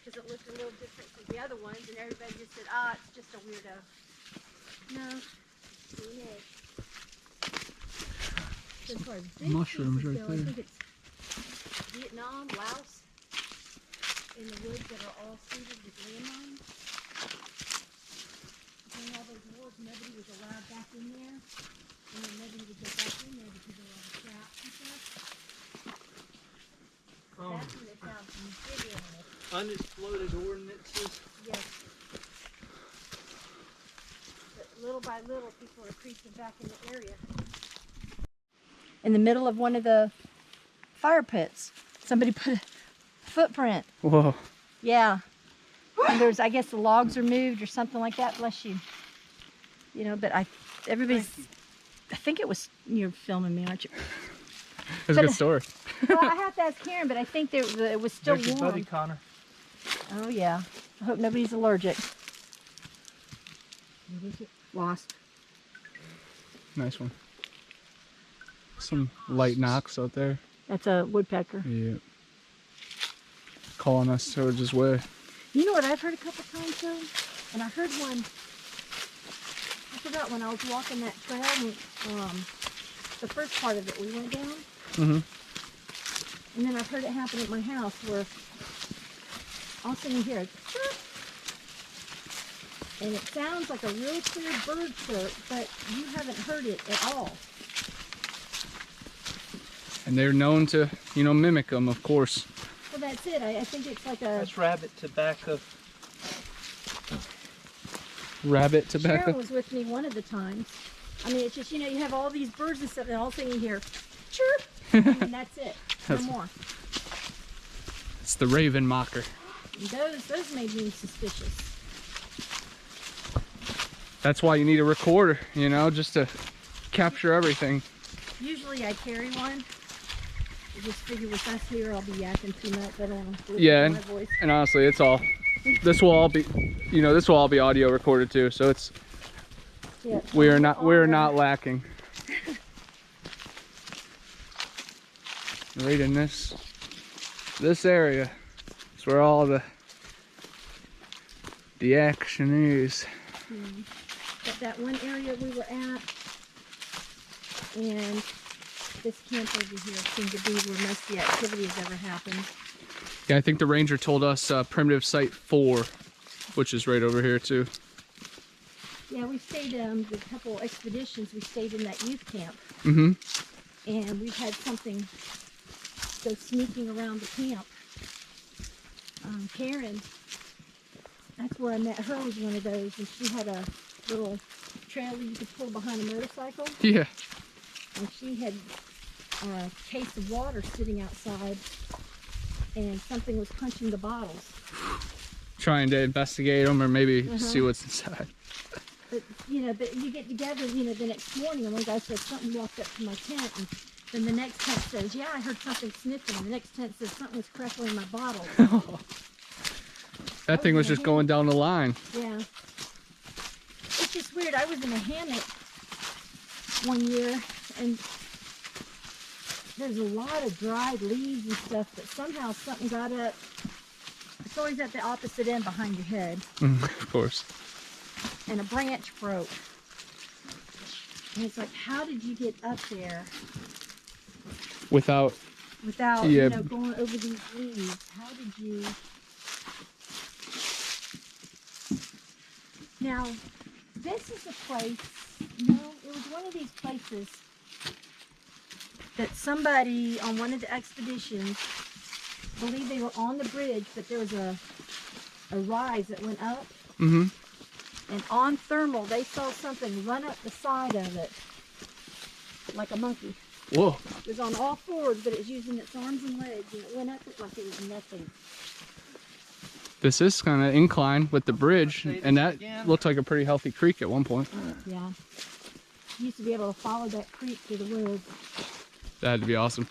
because it looked a little different from the other ones, and everybody just said, it's just a weirdo. No, DNA. So as far as big Mushrooms species right go, I there. think it's Vietnam, Laos, in the woods that are all seeded with landmines. During all those wars, nobody was allowed back in there, and then nobody would go back in there because there were all the traps and stuff. That's when they found some big animals. Unexploded ordinances. Yes. But little by little, people are creeping back in the area. In the middle of one of the fire pits, somebody put a footprint. Whoa. Yeah. And there's, I guess the logs are moved or something like that. Bless you. You know, but everybody's, I think it was, you're filming me, aren't you? It's a good story. Well, I have to ask Karen, but I think it was still There's your buddy warm. Connor. Oh, yeah. I hope nobody's allergic. What is it? Wasp. Nice one. Some light knocks out there. That's a woodpecker. Yeah. Calling us towards his way. You know what I've heard a couple times though? And I heard one, I forgot when I was walking that trail, the first part of it we went down. Mm-hmm. And then I heard it happen at my house where all of a sudden you hear a chirp. And it sounds like a real clear bird chirp, but you haven't heard it at all. And they're known to, you know, mimic them, of course. Well, that's it. I think it's like a... That's rabbit tobacco. Rabbit tobacco. Sharon was with me one of the times. I mean, it's just, you know, you have all these birds and stuff, and all of a sudden you hear chirp, and that's it. No more. It's the raven mocker. And those made me suspicious. That's why you need a recorder, you know, just to capture everything. Usually I carry one. I just figure with us here, I'll be yakking too much. I don't want to listen Yeah, to my voice. and honestly, it's all, this will all be, you know, this will all be audio recorded too, so it's, Yeah, we're not lacking. Right in this area is where all the action is. But that one area we were at, and this camp over here seemed to be where most of the activity has ever happened. Yeah, I think the ranger told us primitive site 4, which is right over here too. Yeah, we stayed, the couple expeditions, we stayed in that youth camp. Mm-hmm. And we've had something go sneaking around the camp. Karen, that's where I met her, was one of those, and she had a little trailer you could pull behind a motorcycle. Yeah. And she had a case of water sitting outside, and something was punching the bottles. Trying to investigate them or maybe see what's inside. But, you know, but you get together, you know, the next morning, and one guy said something walked up to my tent, and then the next tent says, yeah, I heard something sniffing, and the next tent says something was crackling my bottle. That thing was just going down the line. Yeah. It's just weird. I was in a hammock one year, and there's a lot of dried leaves and stuff, but somehow something got up. It's always at the opposite end behind your head. Of course. And a branch broke. And it's like, how did you get up there Without, you know, going over these leaves? How did you... Now, this is a place, no, it was one of these places that somebody on one of the expeditions believed they were on the bridge, but there was a rise that went up. mm-hmm. And on thermal, they saw something run up the side of it like a monkey. Whoa. It was on all fours, but it was using its arms and legs, and it went up like it was nothing. This is kind of incline with the bridge, and that looked like a pretty healthy creek at one point. Yeah. You used to be able to follow that creek through the woods. That had to be awesome.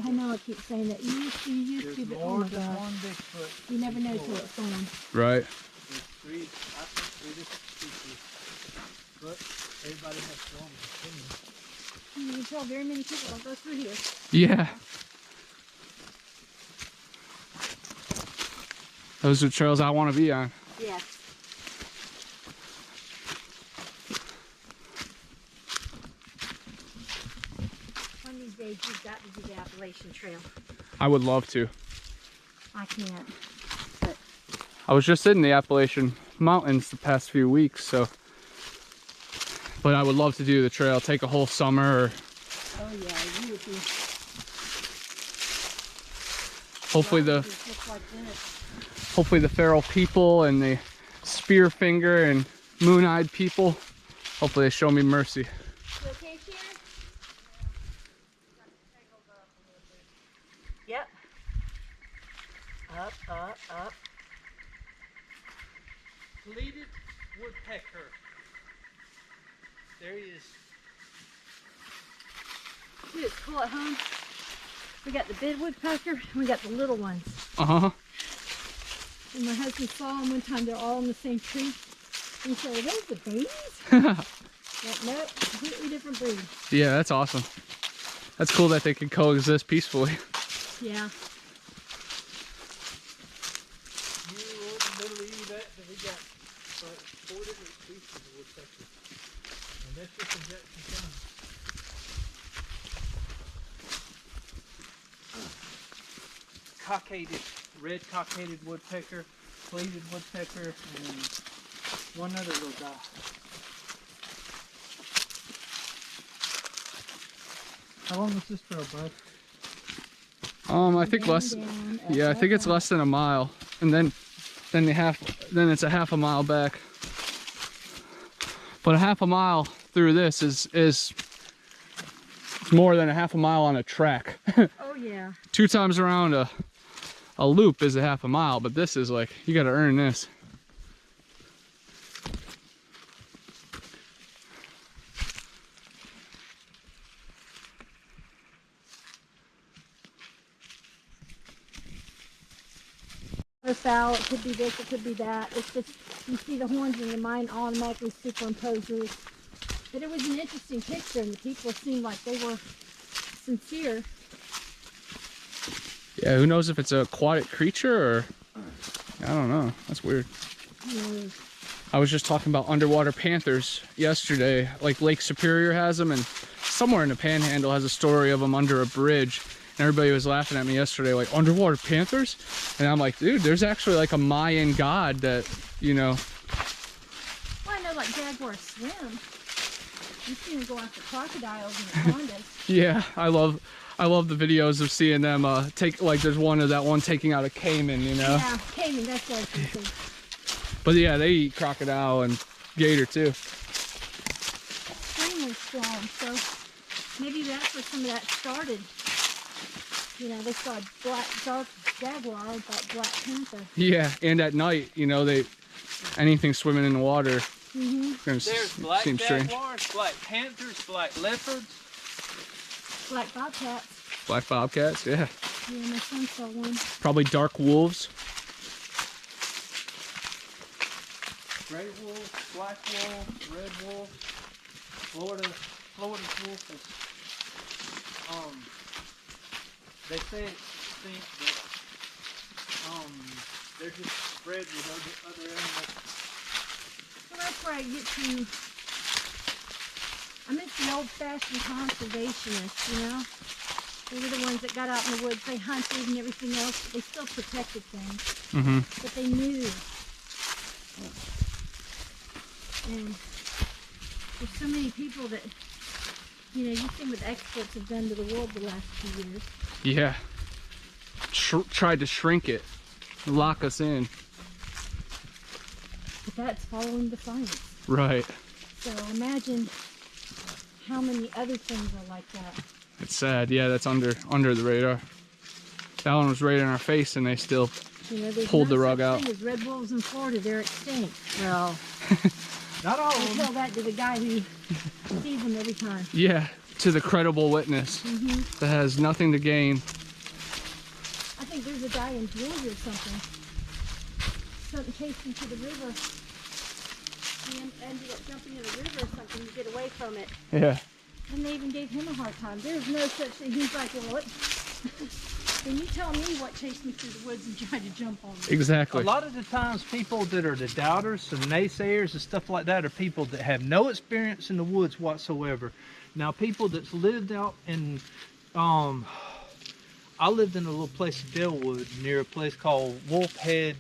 I know I keep saying that. You used to, but oh my God. One Bigfoot. You never know till it's gone. Right. There's three different species. But everybody has their own opinion. You can tell very many people don't go through here. Yeah. Those are trails I want to be on. Yes. One of these days you've got to do the Appalachian Trail. I would love to. I can't. But I was just in the Appalachian Mountains the past few weeks, so. But I would love to do the trail, take a whole summer, or oh yeah, you would be. hopefully the Just like this. hopefully the feral people and the spear finger and moon-eyed people, hopefully they show me mercy. You okay, Sharon? Yep. Up. Pleated woodpecker. There he is. See, it's cool at home. We got the big woodpecker, and we got the little ones. Uh-huh. And my husband saw them one time, they're all in the same tree. And he said, are those the babies? Like, nope, completely different breed. Yeah, that's awesome. That's cool that they can coexist peacefully. Yeah. You wouldn't believe that we got that's just injection time. Cockaded, red cockaded woodpecker, pleated woodpecker, and one other little guy. How long was this trail, bud? I think less. Yeah, I think it's less than a mile, and then it's a half a mile back. But a half a mile through this is more than a half a mile on a track. Oh yeah. 2 times around a loop is a half a mile, but this is like, you got to earn this. Foul, it could be this, it could be that. It's just, you see the horns and your mind automatically superimposes. But it was an interesting picture, and the people seemed like they were sincere. Yeah, who knows if it's an aquatic creature or, I don't know. That's weird. I was just talking about underwater panthers yesterday. Like Lake Superior has them, and somewhere in the Panhandle has a story of them under a bridge. And everybody was laughing at me yesterday, like, underwater panthers? And I'm like, dude, there's actually like a Mayan god that, you know. Well, I know like jaguars swim. You've seen them go after crocodiles in the condas. Yeah, I love the videos of seeing them take, like, there's one of that one taking out a caiman, you know. Yeah, caiman, that's what I was thinking. But yeah, they eat crocodile and gator too. Extremely strong, so maybe that's where some of that started. You know, they saw black, dark jaguar, and thought black panther. Yeah, and at night, you know, anything swimming in the water. There's black seem strange. jaguars, black panthers, black leopards. Black bobcats. Black bobcats, yeah. Yeah, my son saw one. Probably dark wolves. Gray wolf, black wolf, red wolf, Florida wolf is, they think that, they're just spread with other animals. Well, that's where I get to, I miss the old-fashioned conservationists, you know? They were the ones that got out in the woods, they hunted and everything else, but they still protected things. But they knew. And there's so many people that, you know, you've seen what experts have done to the world the last few years. Yeah. Tried to shrink it, lock us in. But that's following the science. Right. So imagine how many other things are like that. It's sad. Yeah, that's under the radar. That one was right in our face, and they still pulled the rug out. There's red wolves in Florida, they're extinct. Well, not all I of them. tell that to the guy who sees them every time. Yeah, to the credible witness that has nothing to gain. I think there's a guy in Georgia or something. Something chased him to the river. He ended up jumping in the river or something to get away from it. Yeah. And they even gave him a hard time. There's no such thing. He's like, well, what? Can you tell me what chased me through the woods and tried to jump on me? Exactly. A lot of the times people that are the doubters and naysayers and stuff like that are people that have no experience in the woods whatsoever. Now, people that's lived out in, I lived in a little place in Delwood near a place called Wolf Head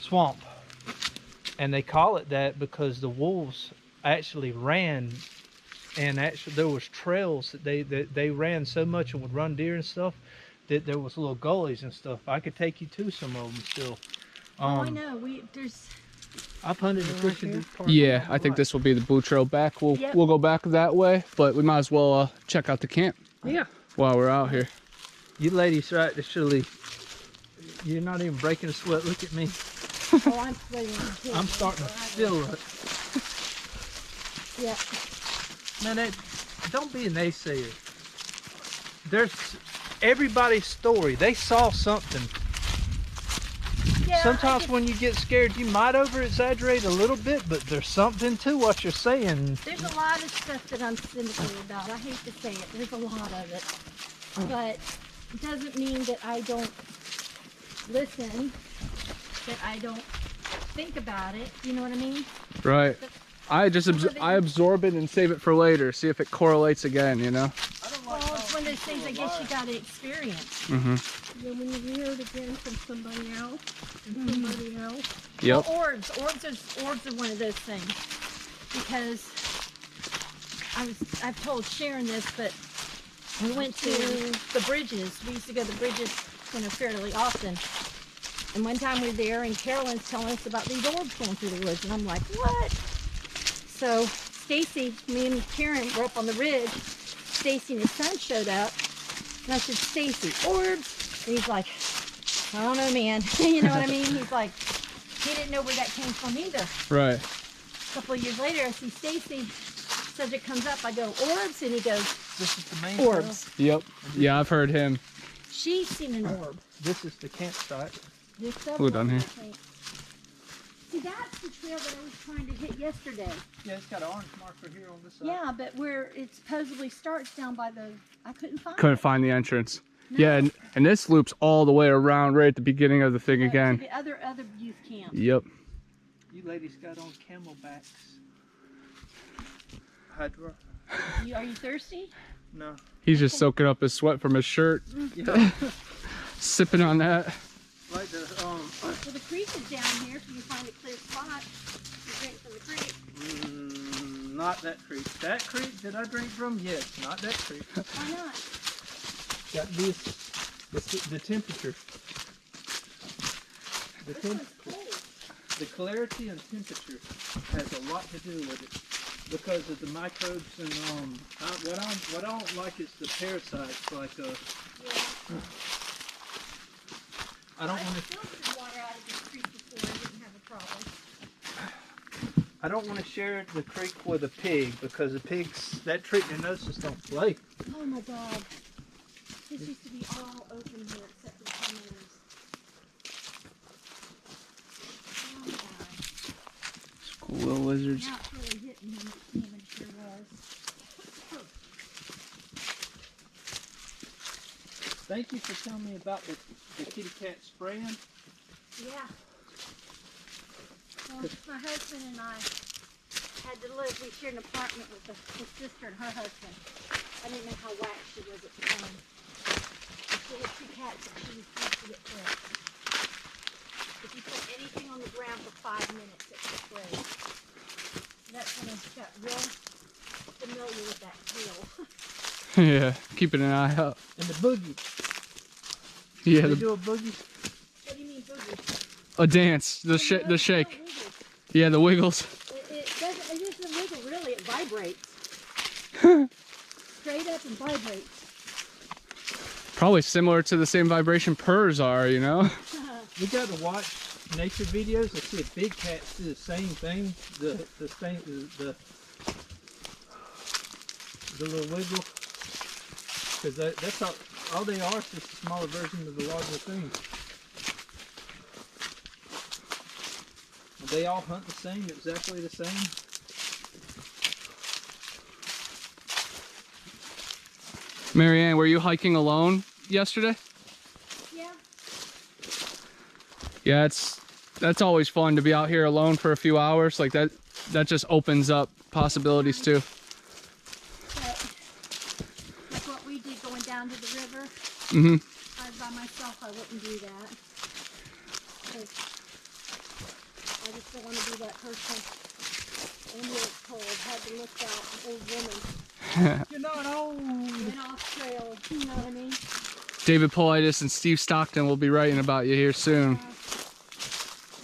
Swamp. And they call it that because the wolves actually ran, and actually there was trails that they ran so much and would run deer and stuff that there was little gullies and stuff. I could take you to some of them still. I know. I've hunted and fished in this park. Yeah, I think this will be the blue trail back. We'll go back that way, but we might as well check out the camp. Yeah. While we're out here. You ladies, right? You're not even breaking a sweat. Look at me. Oh, I'm sweating. I'm starting to feel it. Yeah. Man, don't be a naysayer. There's everybody's story. They saw something. Yeah, Sometimes when you get scared, you might over-exaggerate a little bit, but there's something to what you're saying. There's a lot of stuff that I'm cynical about. I hate to say it. There's a lot of it. But it doesn't mean that I don't listen, that I don't think about it. You know what I mean? Right. I just I absorb it and save it for later. See if it correlates again. You know. Well, it's one of those things I guess you got to experience. Then when you hear it again from somebody else and somebody else. Yep. Well, orbs are one of those things, because I've told Sharon this, but we went to the bridges. We used to go to the bridges, fairly often. And one time we were there, and Carolyn's telling us about these orbs going through the woods, and I'm like, what? So Stacy, me and Karen were up on the ridge. Stacy and his son showed up, and I said, Stacy, orbs? And he's like, I don't know, man. You know what I mean? He's like, he didn't know where that came from either. Right. A couple of years later, I see Stacy, subject comes up, I go, orbs? And he goes, This is the main orbs. Yep. Yeah, I've heard him. She's seen an orb. This is the campsite. There's several, Ooh, down here. I think. See, that's the trail that I was trying to hit yesterday. Yeah, it's got an orange marker here on this side. Yeah, but where it supposedly starts down by the, I couldn't find Couldn't it. find the entrance. No. Yeah, and this loops all the way around right at the beginning of the thing To again. the other youth camp. Yep. You ladies got on camelbacks. Hydra? Are you thirsty? No. He's just soaking up his sweat from his shirt, Yeah. sipping on that. Like the Well, the creek is down here, so you find a clear spot. You drink from the creek. not that creek. That creek that I drink from? Yes, not that creek. Why not? Got the temperature. This one's cold. The clarity and temperature has a lot to do with it, because of the microbes and what I don't like is the parasites, like Yeah. I don't want to filtered water out of this creek before and didn't have a problem. I don't want to share the creek with a pig, because the pigs, that treatment noses don't play. Oh my God. This used to be all open here except for the tomatoes. Oh my God. Squirrel lizards. Now it's really hitting him. It sure was. Thank you for telling me about the kitty cat spraying. Yeah. Well, my husband and I had to live. We shared an apartment with his sister and her husband. I didn't know how whack she was at the time. She had 2 cats that she refused to get fed. If you put anything on the ground for 5 minutes, it gets sprayed. That's when I got real familiar with that tail. Yeah, keeping an eye out. And the boogie. Yeah, They do a boogie? What do you mean boogie? a dance, the shake. It Yeah, the wiggles. doesn't wiggle really, it vibrates. Straight up and vibrates. Probably similar to the same vibration purrs are, you know? We got to watch nature videos. I see big cats do the same thing. The little wiggle. Because that's all they are is just a smaller version of the larger thing. They all hunt the same, exactly the same. Marianne, were you hiking alone yesterday? Yeah. Yeah, that's always fun to be out here alone for a few hours. Like that just opens up possibilities too. But like what we did going down to the river, Mm-hmm. if I was by myself, I wouldn't do that. 'Cause I just don't want to be that person. And it's cold, had to look out, an old woman. You're not old. Went off trail, you know what I mean? David Politis and Steve Stockton will be writing about you here soon. I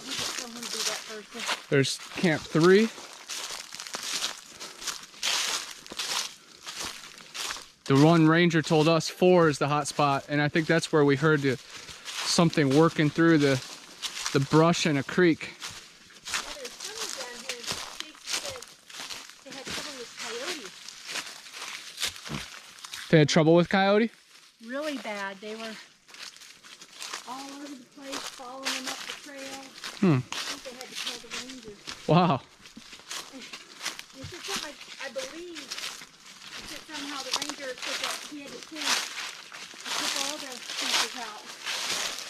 just don't want to be that person. There's Camp 3. The one ranger told us 4 is the hot spot, and I think that's where we heard something working through the brush in a creek. Yeah, there's someone down here, Stacy said they had trouble with coyotes. They had trouble with coyote? Really bad. They were all over the place, following them up the trail. I think they had to call the rangers. Wow. This is something I believe that somehow the ranger said that he had to took all the speakers out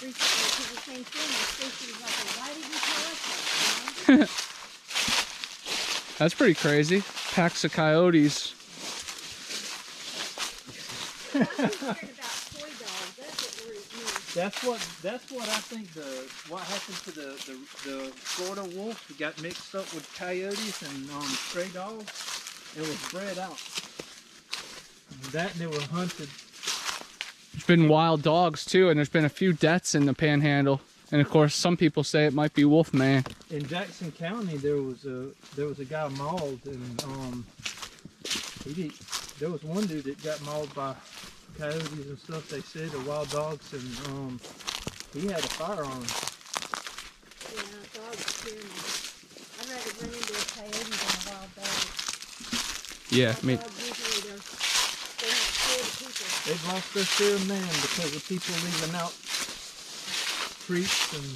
recently to the same thing. And Stacy was like, well, why did you tell us that? You know? That's pretty crazy. Packs of coyotes. That's what I think what happened to the Florida wolf. It got mixed up with coyotes and stray dogs. It was bred out. That and they were hunted. There's been wild dogs too, and there's been a few deaths in the Panhandle. And of course, some people say it might be Wolfman. In Jackson County, there was a guy mauled, and there was one dude that got mauled by coyotes and stuff. They said, or wild dogs, and he had a firearm. Yeah, dogs scare me. I'd rather run into a coyote than a wild dog. Yeah, I mean, Dogs usually they're not scared of people. They've lost their fear of man because of people leaving out treats and.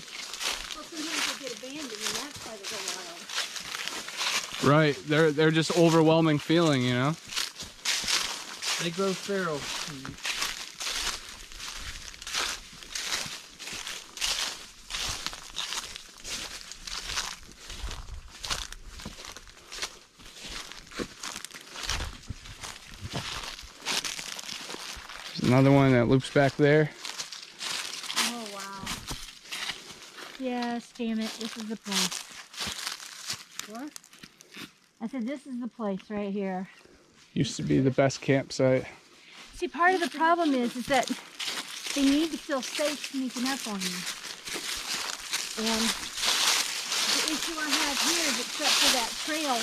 Well, sometimes they get abandoned, and that's why they go wild. right. They're just overwhelming feeling, you know? They grow feral. There's another one that loops back there. Oh, wow. Yes, damn it. This is the place. What? I said, this is the place right here. Used to be the best campsite. See, part of the problem is that they need to feel safe sneaking up on you. And the issue I have here is, except for that trail,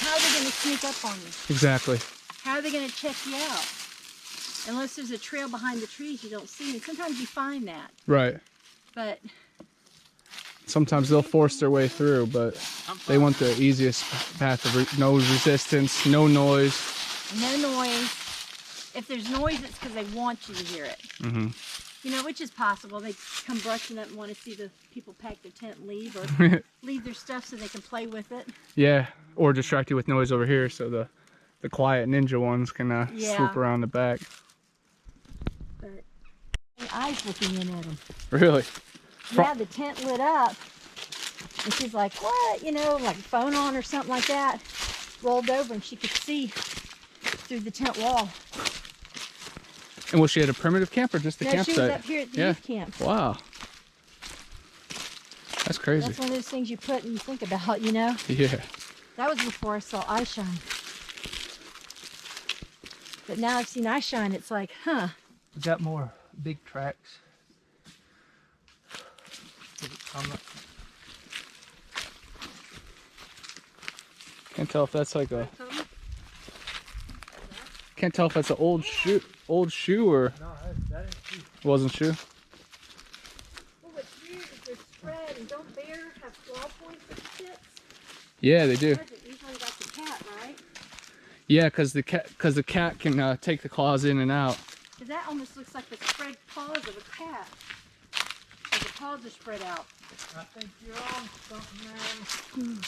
how are they going to sneak up on you? Exactly. How are they going to check you out? Unless there's a trail behind the trees you don't see. And sometimes you find that. Right. But Sometimes they'll force their way through, but they want the easiest path of no resistance, no noise. no noise. If there's noise, it's because they want you to hear it. Mm-hmm. You know, which is possible. They come brushing up and want to see the people pack their tent and leave, or leave their stuff so they can play with it. Yeah, or distract you with noise over here so the quiet ninja ones can Yeah. swoop around the back. But eyes looking in at them. Really? Yeah, the tent lit up. And she's like, what? You know, like a phone on or something like that. Rolled over and she could see through the tent wall. And was she at a primitive camp or just a No, campsite? she was up here at the Yeah. youth camp. Wow. That's crazy. That's one of those things you put and you think about, you know? Yeah. That was before I saw eyeshine. But now I've seen eyeshine, it's like, huh. We got more big tracks. Can't tell if that's like a. Can't tell if that's an old shoe or No, that ain't true. wasn't shoe. Well, what's weird is they're spread, and don't bears have claw points at the tips? Yeah, they do. Doesn't usually like the cat, right? Yeah, because the cat can take the claws in and out. Because that almost looks like the spread paws of a cat. Like the paws are spread out. I think you're on something, man.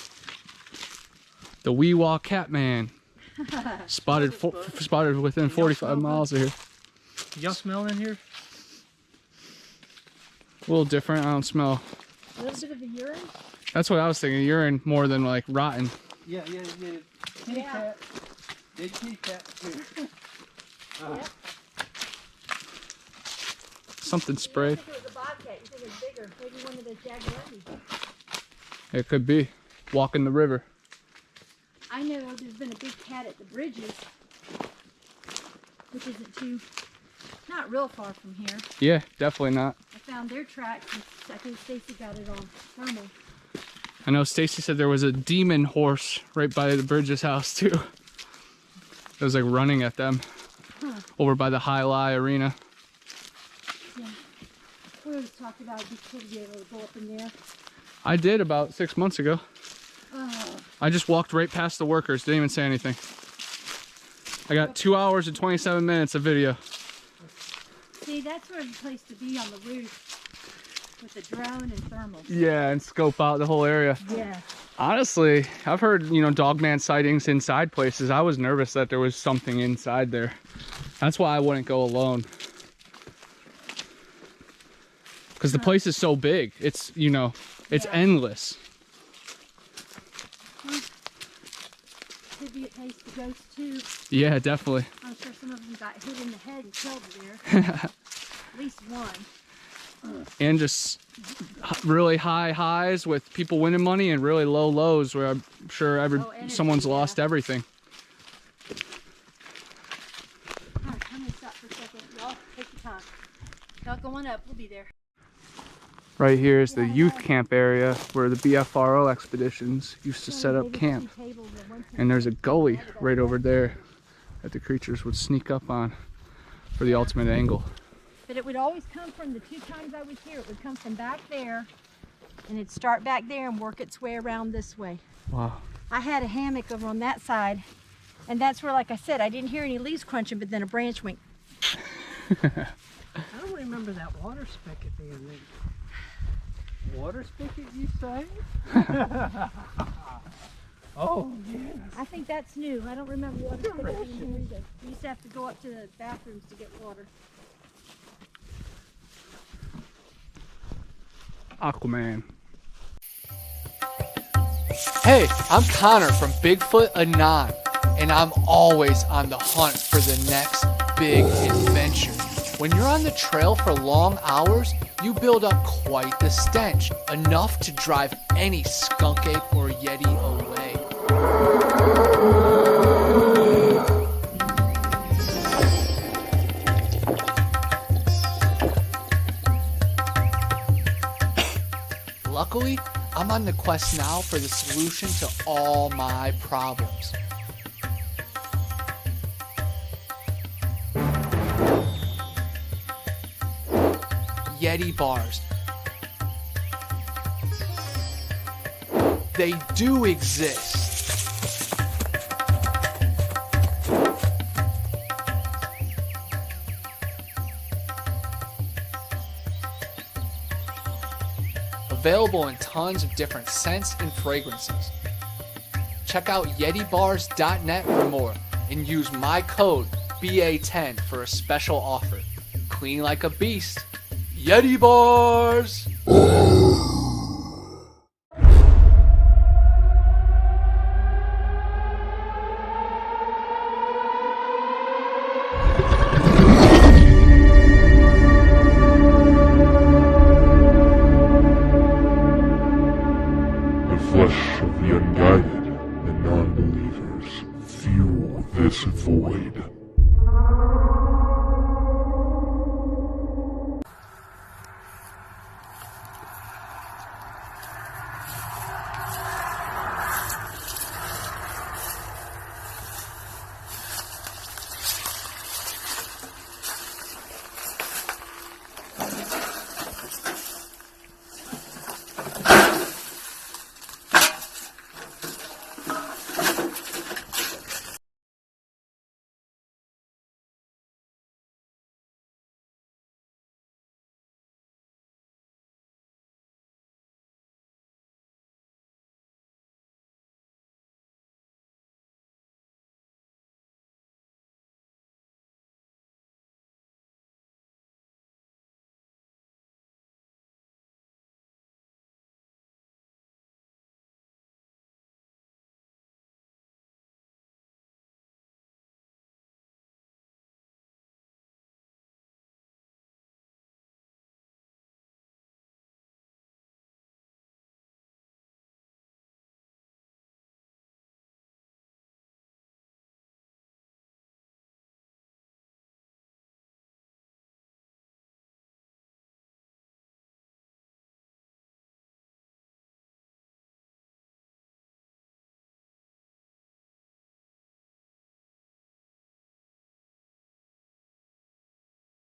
The Weewa Cat Man. Spotted within 45 miles of here. Y'all smell in here? A little different. I don't smell. A little bit of the urine? That's what I was thinking. Urine more than like rotten. Yeah. Kitty Yeah. cat. Big kitty cat too. Yep. Something You sprayed. don't think it was a bobcat, you think it was bigger. Maybe one of those jaguars. It could be. Walking the river. I know there's been a big cat at the bridges, which isn't not real far from here. Yeah, definitely not. I found their tracks, and I think Stacy got it on thermal. I know Stacy said there was a demon horse right by the Bridges house too. It was like running at them over by the High Lie Arena. Yeah. We always talked about it'd be cool to be able to go up in there. I did about 6 months ago. Oh, I just walked right past the workers, didn't even say anything. I got 2 hours and 27 minutes of video. see, that's sort of the place to be, on the roof with the drone and thermals. Yeah, and scope out the whole area. Yeah. Honestly, I've heard, dogman sightings inside places. I was nervous that there was something inside there. That's why I wouldn't go alone. Because the place is so big. It's, it's Yeah. endless. could be a place for ghosts too. Yeah, definitely. I'm sure some of them got hit in the head and killed there. At least one. And just really high highs with people winning money and really low lows where I'm sure someone's lost everything. Alright, I'm gonna stop for a second. Y'all take your time. Y'all go on up, we'll be there. Right here is the youth camp area where the BFRO expeditions used to set up camp. And there's a gully right over there that the creatures would sneak up on for the ultimate angle. But it would always come from the 2 times I was here. It would come from back there, and it'd start back there and work its way around this way. Wow. I had a hammock over on that side, and that's where, like I said, I didn't hear any leaves crunching, but then a branch went. I don't remember that water spigot being there. Water spigot, you say? Oh, yes. I think that's new. I don't remember water spigot being here either. We used to have to go up to the bathrooms to get water. Aquaman. Hey, I'm Connor from Bigfoot Anon, and I'm always on the hunt for the next big adventure. When you're on the trail for long hours, you build up quite the stench, enough to drive any skunk ape or yeti away. Luckily, I'm on the quest now for the solution to all my problems. Yeti bars. They do exist. Available in tons of different scents and fragrances. Check out YetiBars.net for more and use my code BA10 for a special offer. Clean like a beast. Yeti Bars! The flesh of the unguided and non-believers fuel this void.